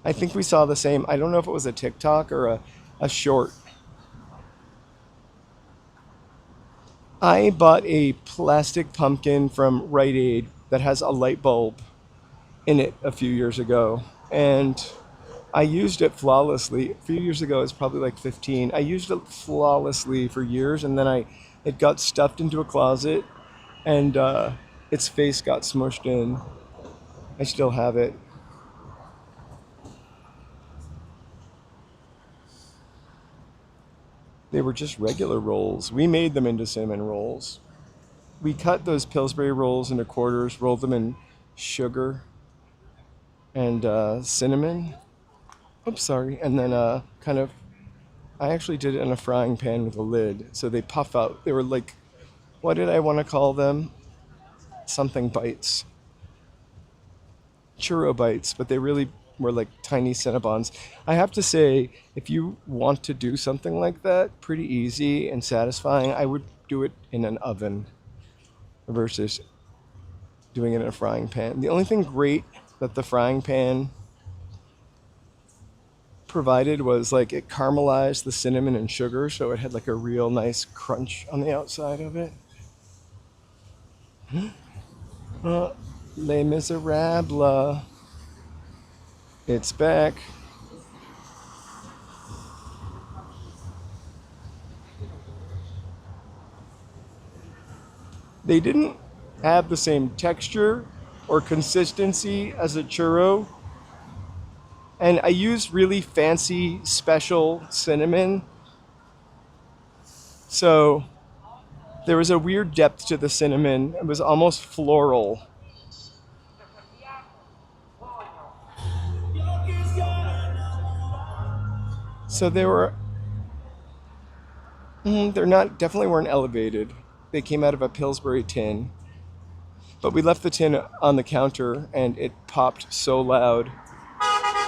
I think we saw the same. I don't know if it was a TikTok or a short. I bought a plastic pumpkin from Rite Aid that has a light bulb in it a few years ago. And I used it flawlessly. A few years ago, it's probably like 15. I used it flawlessly for years, and then it got stuffed into a closet, and its face got smushed in. I still have it. They were just regular rolls. We made them into cinnamon rolls. We cut those Pillsbury rolls into quarters, rolled them in sugar and cinnamon. Oops, sorry. And then I actually did it in a frying pan with a lid, so they puff out. They were like, what did I want to call them? Something bites. Churro bites, but they really were like tiny Cinnabons. I have to say, if you want to do something like that, pretty easy and satisfying, I would do it in an oven versus doing it in a frying pan. The only thing great that the frying pan provided was like it caramelized the cinnamon and sugar, so it had like a real nice crunch on the outside of it. Les Miserables. It's back. They didn't have the same texture or consistency as a churro. And I used really fancy special cinnamon. So there was a weird depth to the cinnamon. It was almost floral. So they're not, definitely weren't elevated. They came out of a Pillsbury tin. But we left the tin on the counter and it popped so loud.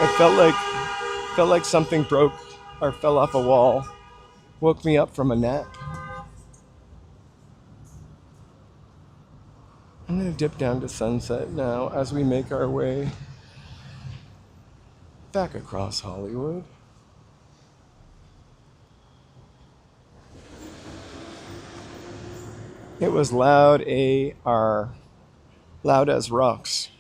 It felt like something broke or fell off a wall. Woke me up from a nap. I'm gonna dip down to Sunset now as we make our way back across Hollywood. It was loud AR, loud as rocks.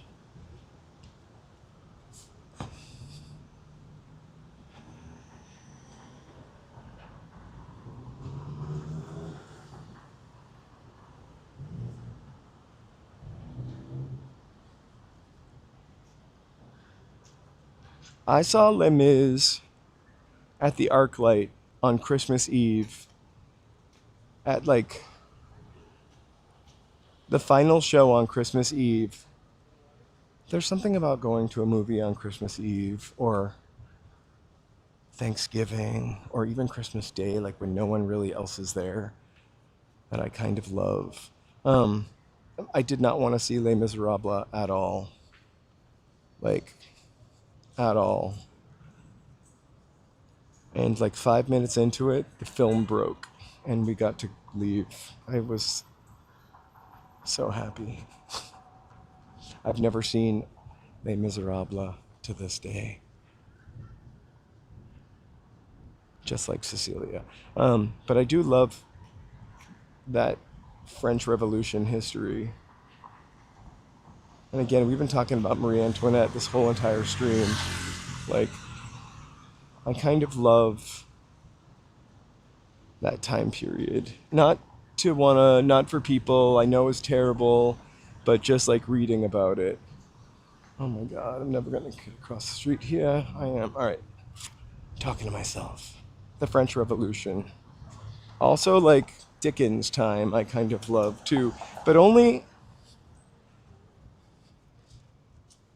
I saw Les Mis at the ArcLight on Christmas Eve at like the final show on Christmas Eve. There's something about going to a movie on Christmas Eve or Thanksgiving or even Christmas Day, like when no one really else is there, that I kind of love. Um, I did not want to see Les Miserables at all. Like, at all. And like 5 minutes into it, the film broke and we got to leave. I was so happy. I've never seen Les Miserables to this day. Just like Cecilia. But I do love that French Revolution history. And again, we've been talking about Marie Antoinette this whole entire stream. Like, I kind of love that time period. Not for people I know is terrible, but just like reading about it. Oh my God, I'm never gonna get across the street here. I am. All right, talking to myself. The French Revolution. Also, like Dickens' time, I kind of love too, but only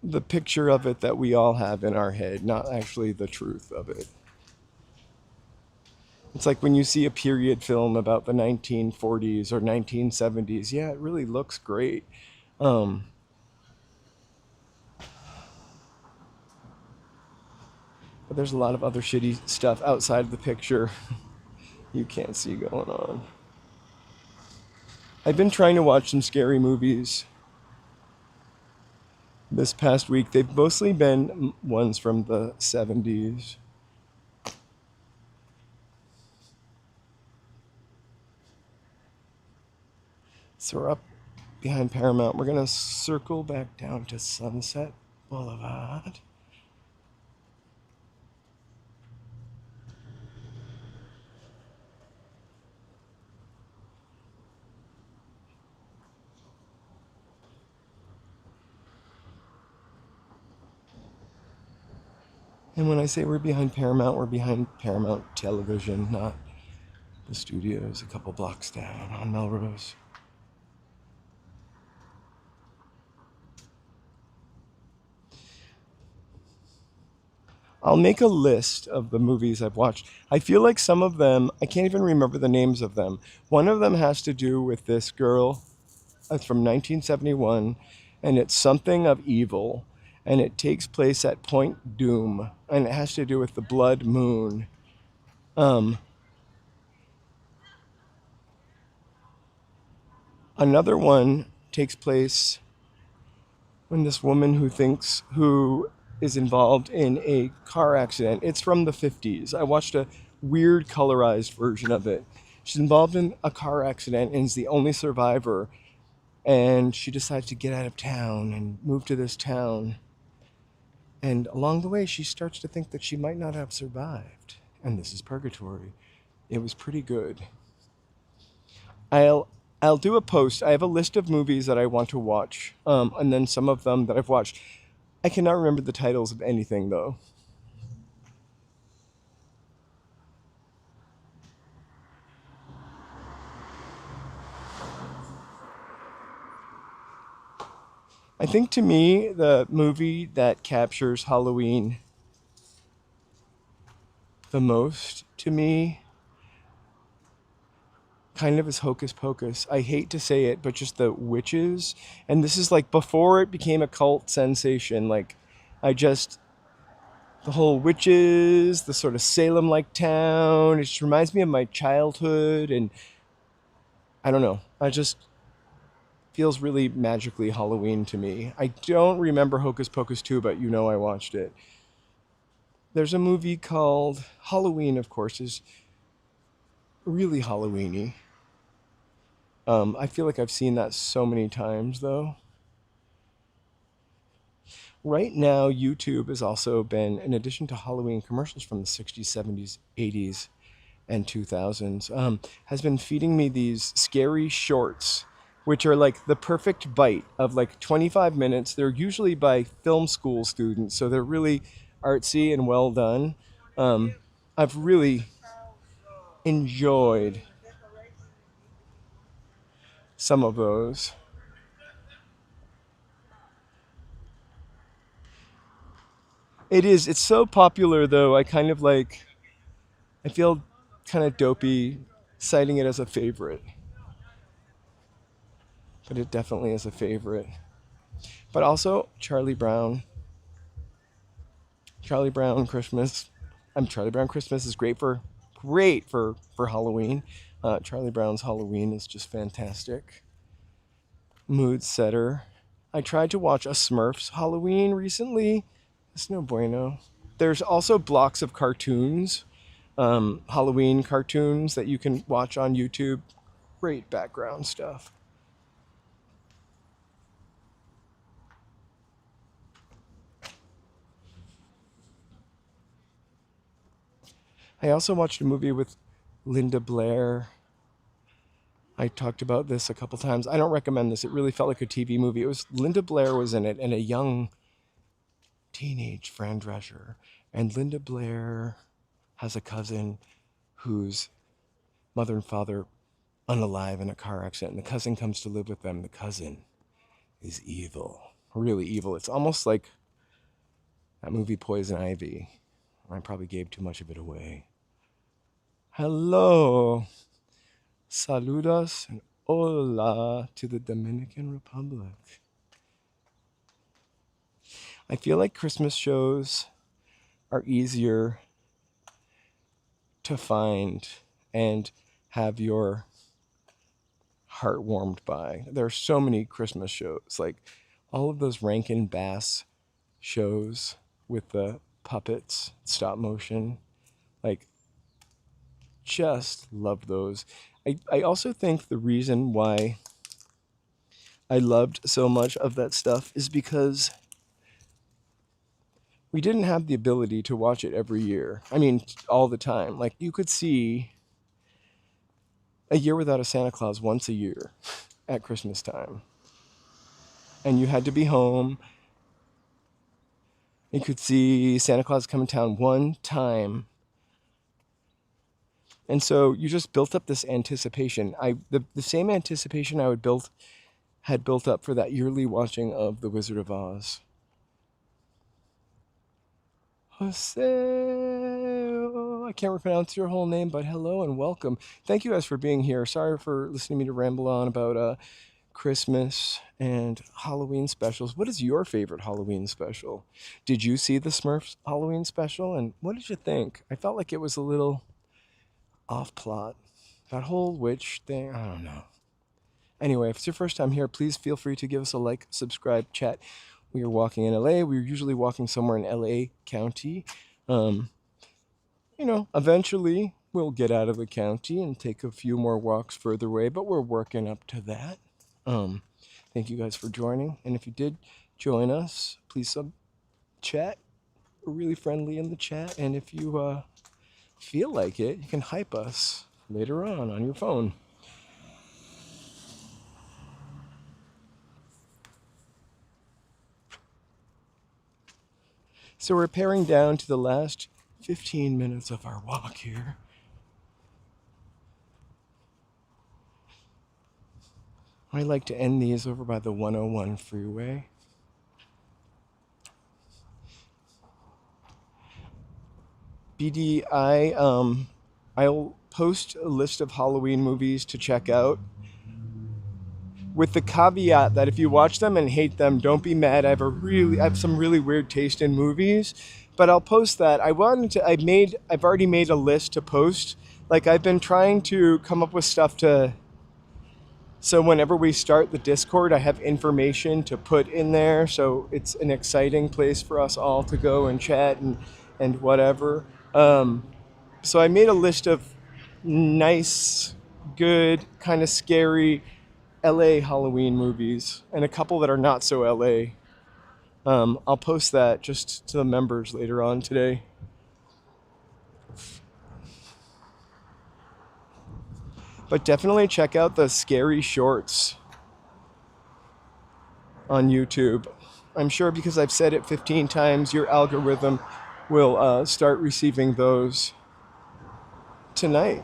the picture of it that we all have in our head, not actually the truth of it. It's like when you see a period film about the 1940s or 1970s, yeah, it really looks great. Um, but there's a lot of other shitty stuff outside of the picture you can't see going on. I've been trying to watch some scary movies this past week. They've mostly been ones from the 70s. So we're up behind Paramount. We're going to circle back down to Sunset Boulevard. And when I say we're behind Paramount Television, not the studios a couple blocks down on Melrose. I'll make a list of the movies I've watched. I feel like some of them, I can't even remember the names of them. One of them has to do with this girl. It's from 1971, and it's Something of Evil, and it takes place at Point Doom, and it has to do with the blood moon. Another one takes place when this woman who is involved in a car accident. It's from the 50s. I watched a weird colorized version of it. She's involved in a car accident and is the only survivor. And she decides to get out of town and move to this town. And along the way, she starts to think that she might not have survived. And this is purgatory. It was pretty good. I'll do a post. I have a list of movies that I want to watch, and then some of them that I've watched. I cannot remember the titles of anything, though. I think to me, the movie that captures Halloween the most, to me, kind of is Hocus Pocus. I hate to say it, but just the witches. And this is like before it became a cult sensation. Like, the whole witches, the sort of Salem-like town. It just reminds me of my childhood. And I don't know. I just feels really magically Halloween to me. I don't remember Hocus Pocus 2, but you know I watched it. There's a movie called Halloween, of course, is really Halloween-y. I feel like I've seen that so many times, though. Right now, YouTube has also been, in addition to Halloween commercials from the 60s, 70s, 80s, and 2000s, has been feeding me these scary shorts, which are like the perfect bite of like 25 minutes. They're usually by film school students, so they're really artsy and well done. I've really enjoyed some of those. It's so popular though, I feel kind of dopey citing it as a favorite. But it definitely is a favorite. But also Charlie Brown Christmas. Charlie Brown Christmas is great for Halloween. Charlie Brown's Halloween is just fantastic. Mood setter. I tried to watch a Smurfs Halloween recently. It's no bueno. There's also blocks of cartoons, Halloween cartoons that you can watch on YouTube. Great background stuff. I also watched a movie with Linda Blair. I talked about this a couple times. I don't recommend this. It really felt like a TV movie. It was Linda Blair was in it and a young teenage Fran Drescher. And Linda Blair has a cousin whose mother and father unalive in a car accident. And the cousin comes to live with them. The cousin is evil, really evil. It's almost like that movie Poison Ivy. I probably gave too much of it away. Hello. Saludos and hola to the Dominican Republic. I feel like Christmas shows are easier to find and have your heart warmed by. There are so many Christmas shows, like all of those Rankin Bass shows with the puppets, stop motion, like just love those. I also think the reason why I loved so much of that stuff is because we didn't have the ability to watch it every year. I mean, all the time. Like, you could see A Year Without a Santa Claus once a year at Christmas time. And you had to be home. You could see Santa Claus come in town one time. And so you just built up this anticipation. The same anticipation I had built up for that yearly watching of The Wizard of Oz. Jose, I can't pronounce your whole name, but hello and welcome. Thank you guys for being here. Sorry for listening to me to ramble on about Christmas and Halloween specials. What is your favorite Halloween special? Did you see the Smurfs Halloween special? And what did you think? I felt like it was a little off plot. That whole witch thing, I don't know. Anyway, if it's your first time here, please feel free to give us a like, subscribe, chat. We are walking in LA. We're usually walking somewhere in LA County. Eventually we'll get out of the county and take a few more walks further away, but we're working up to that. Thank you guys for joining. And if you did join us, please chat. We're really friendly in the chat. And if you feel like it, you can hype us later on your phone. So we're paring down to the last 15 minutes of our walk here. I like to end these over by the 101 freeway. BDI, I'll post a list of Halloween movies to check out, with the caveat that if you watch them and hate them, don't be mad. I have some really weird taste in movies, but I'll post that. I've already made a list to post. Like, I've been trying to come up with stuff so whenever we start the Discord, I have information to put in there. So it's an exciting place for us all to go and chat and whatever. So I made a list of nice, good, kind of scary LA Halloween movies and a couple that are not so LA. I'll post that just to the members later on today. But definitely check out the scary shorts on YouTube. I'm sure because I've said it 15 times, your algorithm will start receiving those tonight.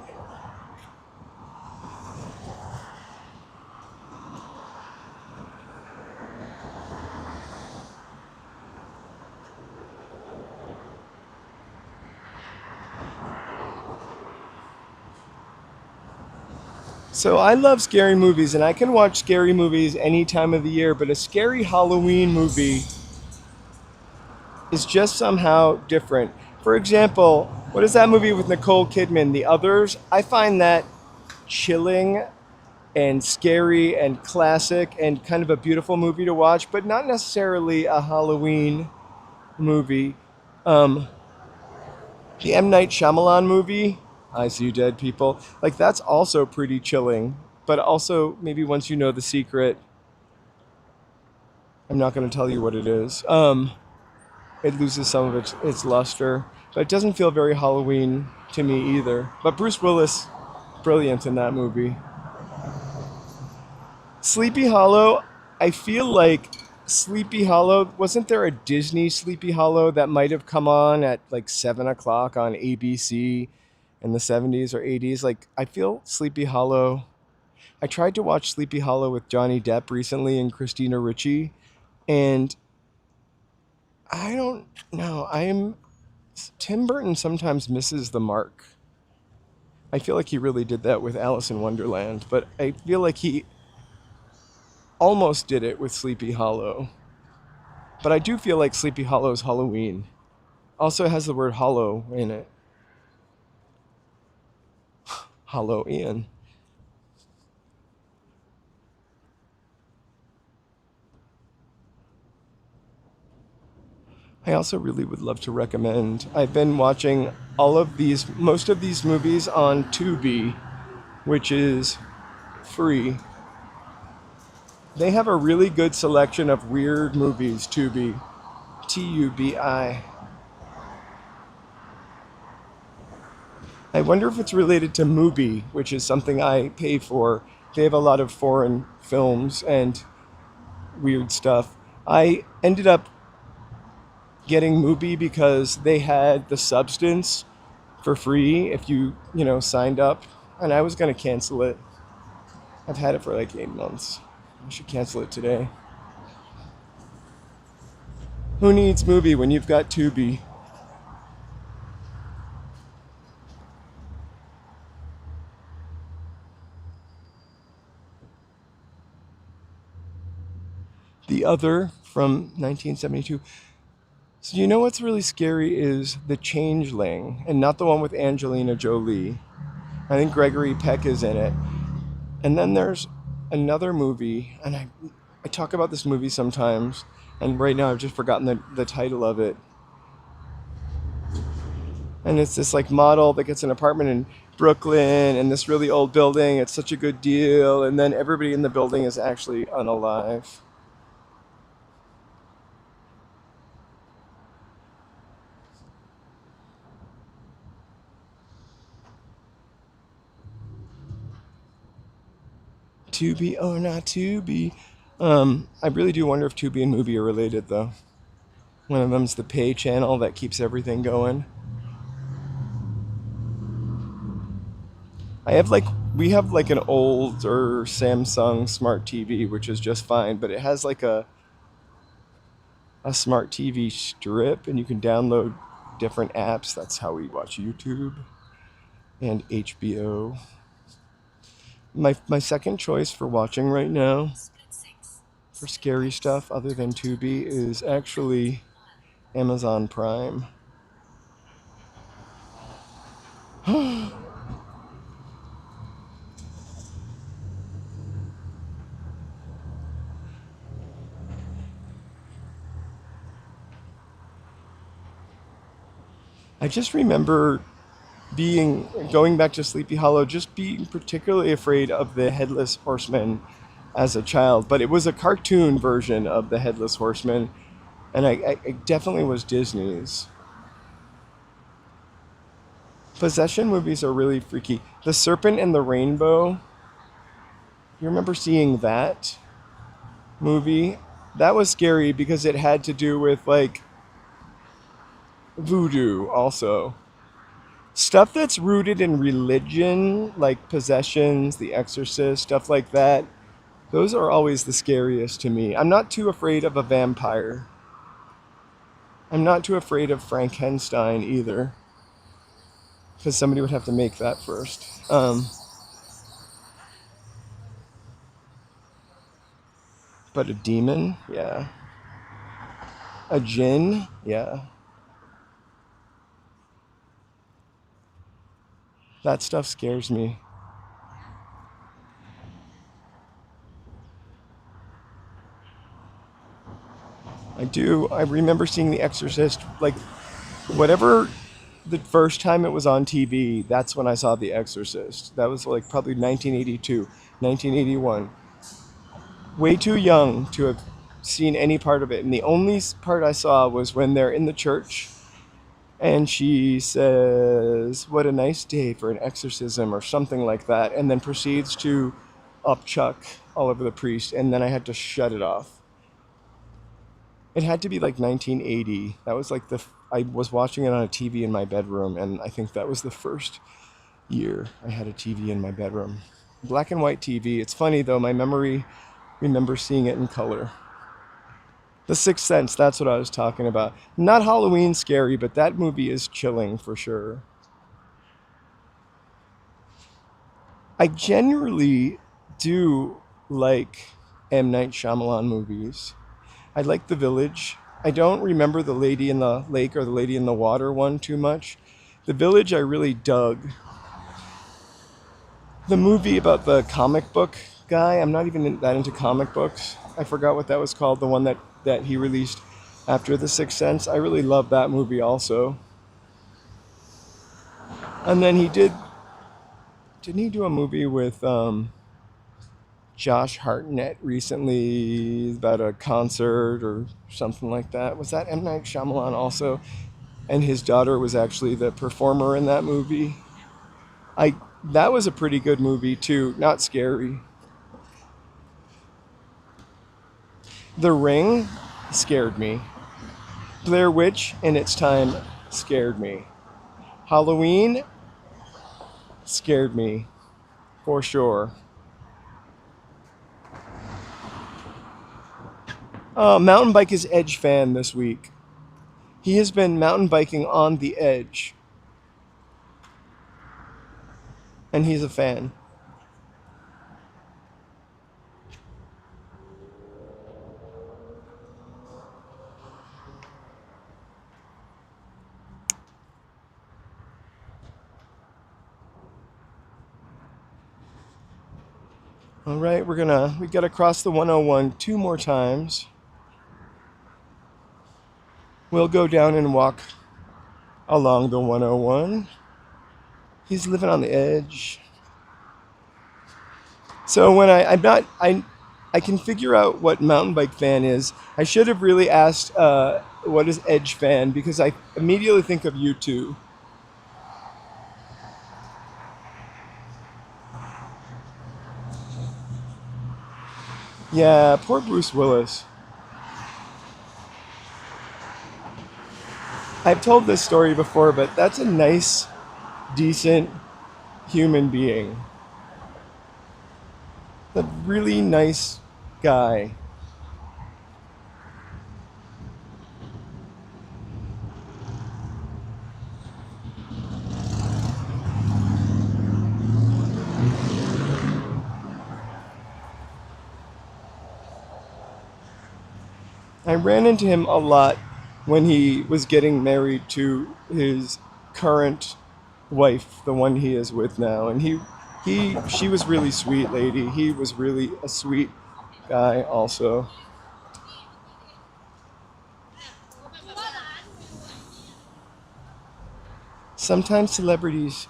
So I love scary movies, and I can watch scary movies any time of the year, but a scary Halloween movie is just somehow different. For example, what is that movie with Nicole Kidman, The Others? I find that chilling and scary and classic and kind of a beautiful movie to watch, but not necessarily a Halloween movie. The M. Night Shyamalan movie, I See Dead People, like that's also pretty chilling, but also maybe once you know the secret, I'm not going to tell you what it is. It loses some of its luster, but it doesn't feel very Halloween to me either. But Bruce Willis, brilliant in that movie. Sleepy Hollow, I feel like Sleepy Hollow, wasn't there a Disney Sleepy Hollow that might have come on at like 7 o'clock on ABC in the 70s or 80s? Like, I feel Sleepy Hollow. I tried to watch Sleepy Hollow with Johnny Depp recently and Christina Ricci, and I don't know. Tim Burton sometimes misses the mark. I feel like he really did that with Alice in Wonderland, but I feel like he almost did it with Sleepy Hollow. But I do feel like Sleepy Hollow is Halloween. Also has the word hollow in it. Hollow Ian. I also really would love to recommend. I've been watching most of these movies on Tubi, which is free. They have a really good selection of weird movies, Tubi. Tubi. I wonder if it's related to Mubi, which is something I pay for. They have a lot of foreign films and weird stuff. I ended up getting Mubi because they had The Substance for free if you signed up, and I was going to cancel it. I've had it for like 8 months. I should cancel it today. Who needs Mubi when you've got Tubi? The Other from 1972. So you know what's really scary is The Changeling, and not the one with Angelina Jolie. I think Gregory Peck is in it. And then there's another movie, and I talk about this movie sometimes, and right now I've just forgotten the title of it. And it's this like model that gets an apartment in Brooklyn in this really old building. It's such a good deal, and then everybody in the building is actually unalive. Tubi, oh not Tubi. I really do wonder if Tubi and Mubi are related though. One of them's the pay channel that keeps everything going. We have like an older Samsung smart TV, which is just fine, but it has like a smart TV strip, and you can download different apps. That's how we watch YouTube and HBO. My second choice for watching right now for scary stuff other than Tubi is actually Amazon Prime. I just remember going back to Sleepy Hollow, just being particularly afraid of the Headless Horseman as a child. But it was a cartoon version of the Headless Horseman, and I definitely was Disney's. Possession movies are really freaky. The Serpent and the Rainbow, you remember seeing that movie? That was scary because it had to do with like voodoo also. Stuff that's rooted in religion, like possessions, The Exorcist, stuff like that. Those are always the scariest to me. I'm not too afraid of a vampire. I'm not too afraid of Frankenstein either, because somebody would have to make that first. But a demon, yeah. A djinn, yeah. That stuff scares me. I do. I remember seeing The Exorcist, like, whatever the first time it was on TV, that's when I saw The Exorcist. That was like probably 1982, 1981. Way too young to have seen any part of it. And the only part I saw was when they're in the church and she says, "What a nice day for an exorcism," or something like that, and then proceeds to upchuck all over the priest. And then I had to shut it off. It had to be like 1980. That was like I was watching it on a TV in my bedroom, and I think that was the first year I had a TV in my bedroom. Black and white TV. It's funny though, my memory remember seeing it in color. The Sixth Sense, that's what I was talking about. Not Halloween scary, but that movie is chilling for sure. I generally do like M. Night Shyamalan movies. I like The Village. I don't remember The Lady in the Lake or The Lady in the Water one too much. The Village I really dug. The movie about the comic book guy, I'm not even that into comic books. I forgot what that was called, the one that he released after The Sixth Sense. I really love that movie also. And then didn't he do a movie with Josh Hartnett recently about a concert or something like that? Was that M. Night Shyamalan also? And his daughter was actually the performer in that movie. That was a pretty good movie too, not scary. The Ring scared me. Blair Witch in its time scared me. Halloween scared me for sure. Mountain Bike is Edge fan this week. He has been mountain biking on the Edge. And he's a fan. All right, we got to cross the 101 two more times. We'll go down and walk along the 101. He's living on the edge. So when I can figure out what mountain bike fan is. I should have really asked what is Edge fan, because I immediately think of you two. Yeah, poor Bruce Willis. I've told this story before, but that's a nice, decent human being. A really nice guy. I ran into him a lot when he was getting married to his current wife, the one he is with now, and she was really sweet lady. He was really a sweet guy also. Sometimes celebrities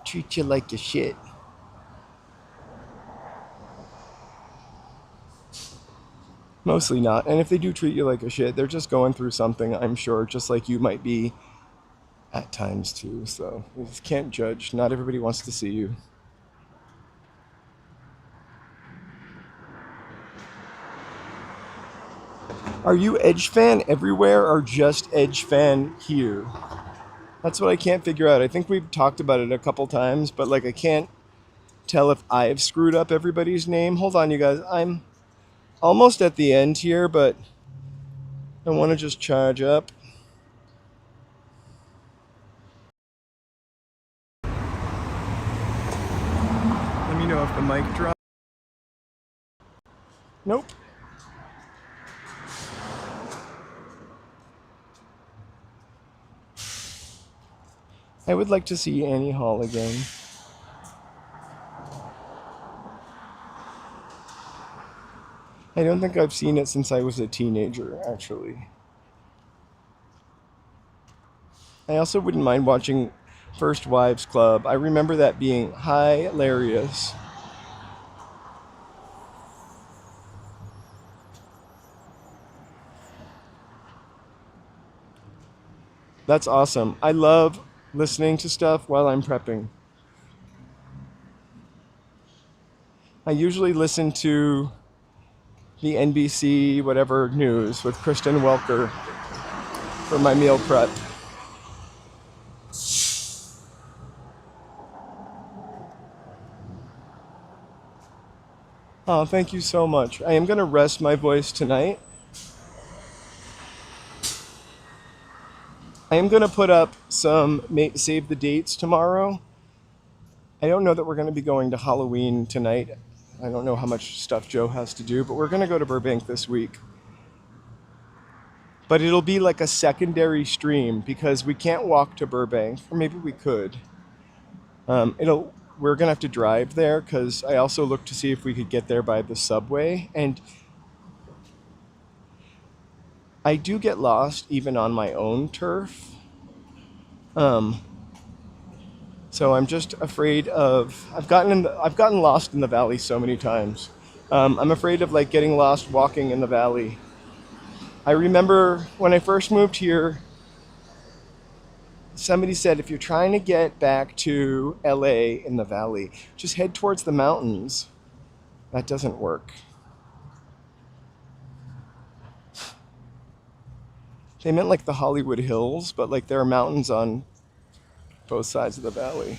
treat you like your shit. Mostly not. And if they do treat you like a shit, they're just going through something, I'm sure, just like you might be at times too. So you just can't judge. Not everybody wants to see you. Are you Edge fan everywhere or just Edge fan here? That's what I can't figure out. I think we've talked about it a couple times, but like I can't tell if I've screwed up everybody's name. Hold on, you guys. I'm almost at the end here, but I want to just charge up. Let me know if the mic drops. Nope. I would like to see Annie Hall again. I don't think I've seen it since I was a teenager, actually. I also wouldn't mind watching First Wives Club. I remember that being hilarious. That's awesome. I love listening to stuff while I'm prepping. I usually listen to the NBC whatever news with Kristen Welker for my meal prep. Oh, thank you so much. I am going to rest my voice tonight. I am going to put up some save the dates tomorrow. I don't know that we're going to be going to Halloween tonight. I don't know how much stuff Joe has to do, but we're going to go to Burbank this week. But it'll be like a secondary stream because we can't walk to Burbank, or maybe we could. We're going to have to drive there because I also looked to see if we could get there by the subway. And I do get lost even on my own turf. So I'm just afraid of, I've gotten lost in the valley so many times. I'm afraid of like getting lost walking in the valley. I remember when I first moved here, somebody said if you're trying to get back to LA in the valley, just head towards the mountains. That doesn't work. They meant like the Hollywood Hills, but like there are mountains on both sides of the valley.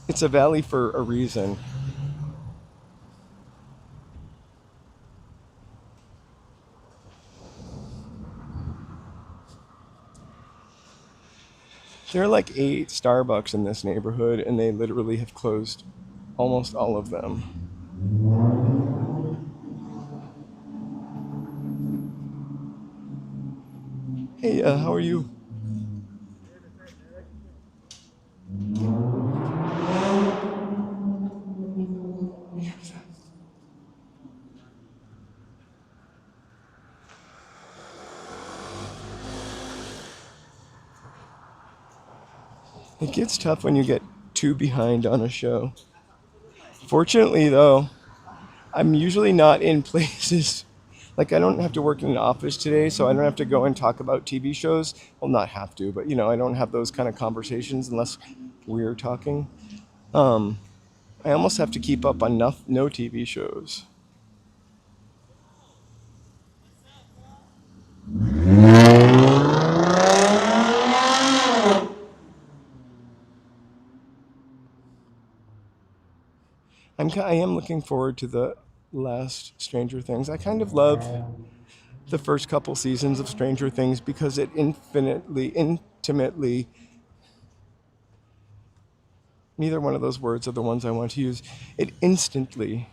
It's a valley for a reason. There are like 8 Starbucks in this neighborhood, and they literally have closed almost all of them. Hey, how are you? It gets tough when you get too behind on a show. Fortunately, though, I'm usually not in places. Like, I don't have to work in an office today, so I don't have to go and talk about TV shows. Well, not have to, but, I don't have those kind of conversations unless we're talking. I almost have to keep up on no TV shows. I am looking forward to the last Stranger Things. I kind of love the first couple seasons of Stranger Things because it intimately, neither one of those words are the ones I want to use. It instantly,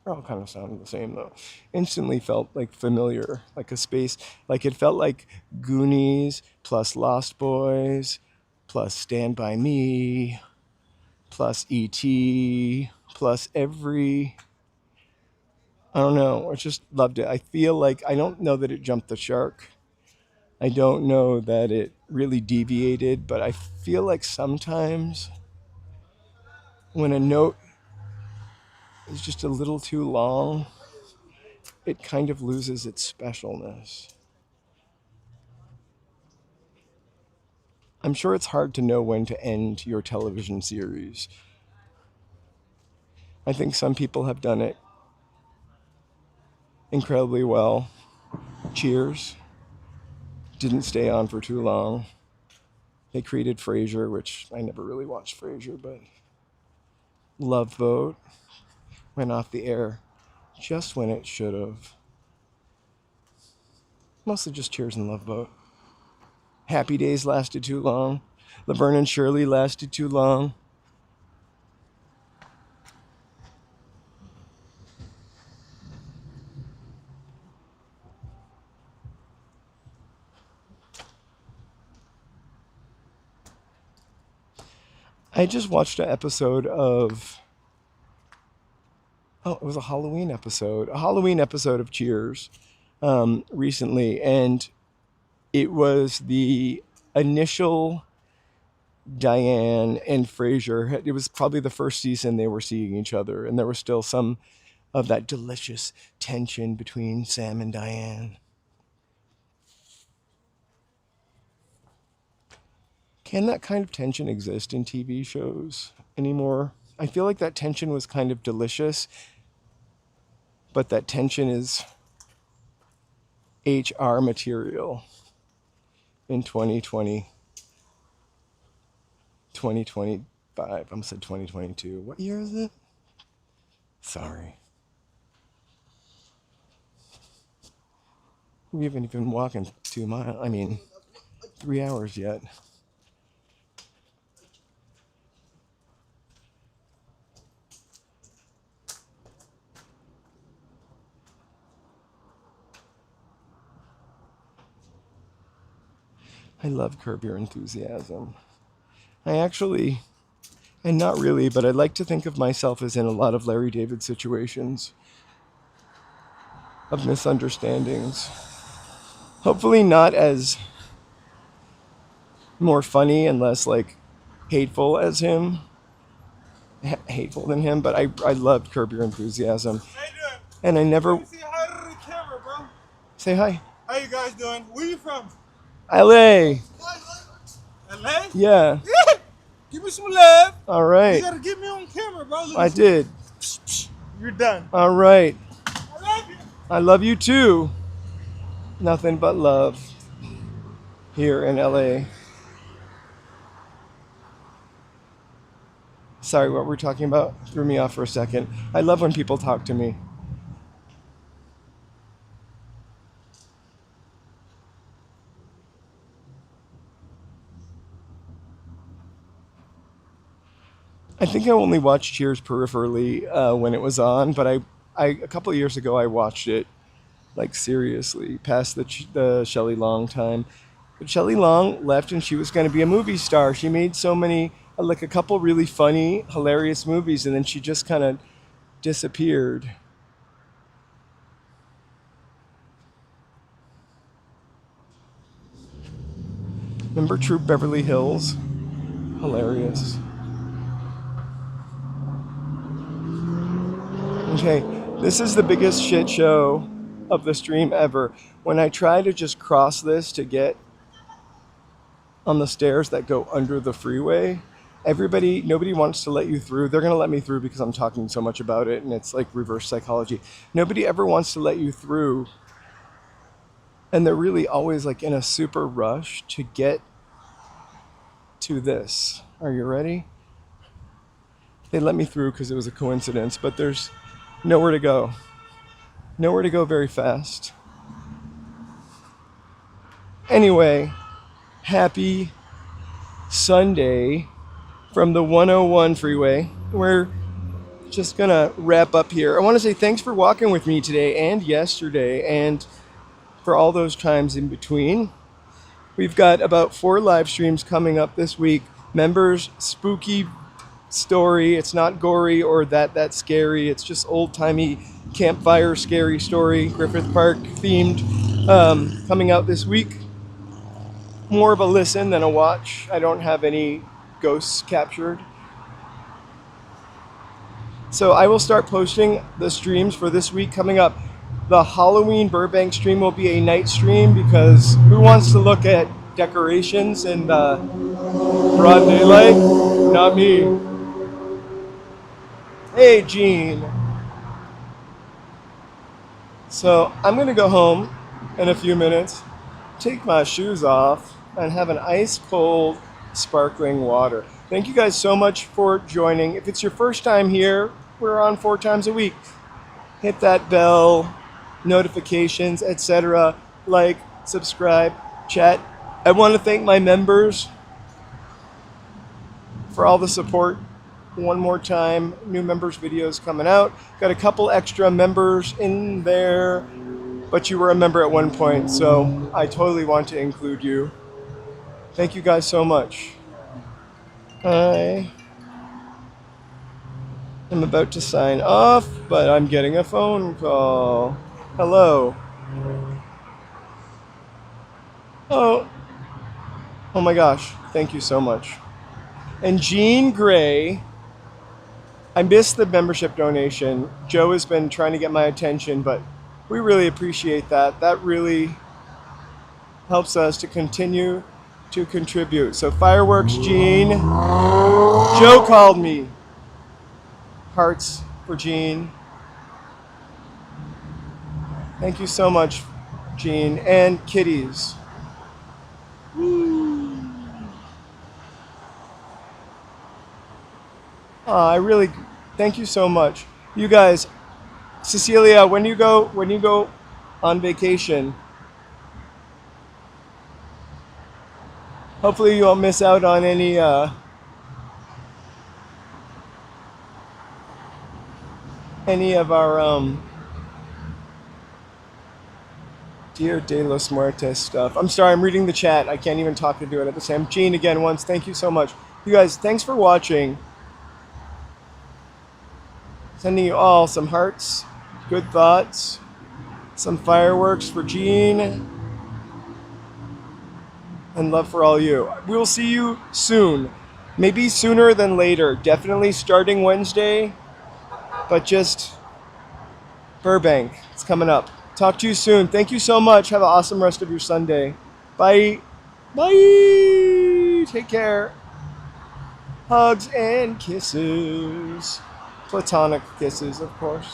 they're all kind of sounding the same though, instantly felt like familiar, like a space, like it felt like Goonies plus Lost Boys plus Stand By Me plus E.T. plus I don't know, I just loved it. I feel like, I don't know that it jumped the shark. I don't know that it really deviated, but I feel like sometimes when a note is just a little too long, it kind of loses its specialness. I'm sure it's hard to know when to end your television series. I think some people have done it incredibly well. Cheers didn't stay on for too long. They created Frasier, which I never really watched Frasier, but Love Boat went off the air just when it should have. Mostly just Cheers and Love Boat. Happy Days lasted too long. Laverne and Shirley lasted too long. I just watched an episode of, it was a Halloween episode of Cheers recently, and it was the initial Diane and Frasier. It was probably the first season they were seeing each other, and there was still some of that delicious tension between Sam and Diane. Can that kind of tension exist in TV shows anymore? I feel like that tension was kind of delicious, but that tension is HR material in 2020, 2025. I almost said 2022. What year is it? Sorry. We haven't even been walking 3 hours yet. I love Curb Your Enthusiasm. And not really, but I like to think of myself as in a lot of Larry David situations of misunderstandings. Hopefully not as more funny and less hateful as him, hateful than him, but I loved Curb Your Enthusiasm. How you doing? And I never... Say hi to the camera, bro. Say hi. How you guys doing? Where you from? LA. LA? Yeah. Give me some love. All right. You gotta get me on camera, bro. I did. You're done. All right. I love you. I love you too. Nothing but love here in LA. Sorry, what we're talking about threw me off for a second. I love when people talk to me. I think I only watched Cheers peripherally when it was on, but I a couple of years ago I watched it seriously past the Shelley Long time. But Shelley Long left and she was going to be a movie star. She made so many a couple really funny, hilarious movies, and then she just kind of disappeared. Remember True Beverly Hills? Hilarious. Okay, this is the biggest shit show of the stream ever. When I try to just cross this to get on the stairs that go under the freeway, nobody wants to let you through. They're going to let me through because I'm talking so much about it, and it's like reverse psychology. Nobody ever wants to let you through, and they're really always in a super rush to get to this. Are you ready? They let me through because it was a coincidence, but there's nowhere to go. Nowhere to go very fast. Anyway, happy Sunday from the 101 freeway. We're just gonna wrap up here. I want to say thanks for walking with me today and yesterday and for all those times in between. We've got about 4 live streams coming up this week. Members spooky story. It's not gory or that scary. It's just old-timey campfire scary story, Griffith Park themed, coming out this week. More of a listen than a watch. I don't have any ghosts captured. So I will start posting the streams for this week coming up. The Halloween Burbank stream will be a night stream because who wants to look at decorations in broad daylight? Not me. Hey, Gene. So I'm going to go home in a few minutes, take my shoes off, and have an ice cold sparkling water. Thank you guys so much for joining. If it's your first time here, we're on 4 times a week. Hit that bell, notifications, etc. Like, subscribe, chat. I want to thank my members for all the support. One more time, new members videos coming out. Got a couple extra members in there, but you were a member at one point, so I totally want to include you. Thank you guys so much. I am about to sign off, but I'm getting a phone call. Hello. Oh my gosh, thank you so much. And Jean Gray, I missed the membership donation. Joe has been trying to get my attention, but we really appreciate that. That really helps us to continue to contribute. So fireworks, Jean. Joe called me. Hearts for Jean. Thank you so much, Jean. And kitties. I really thank you so much. You guys, Cecilia, when you go on vacation, hopefully you won't miss out on any of our Dia de los Muertos stuff. I'm sorry, I'm reading the chat. I can't even talk to do it at the same. Jean, again, once, thank you so much. You guys, thanks for watching. Sending you all some hearts, good thoughts, some fireworks for Jean, and love for all you. We'll see you soon. Maybe sooner than later. Definitely starting Wednesday, but just Burbank. It's coming up. Talk to you soon. Thank you so much. Have an awesome rest of your Sunday. Bye. Bye. Take care. Hugs and kisses. Platonic kisses, of course.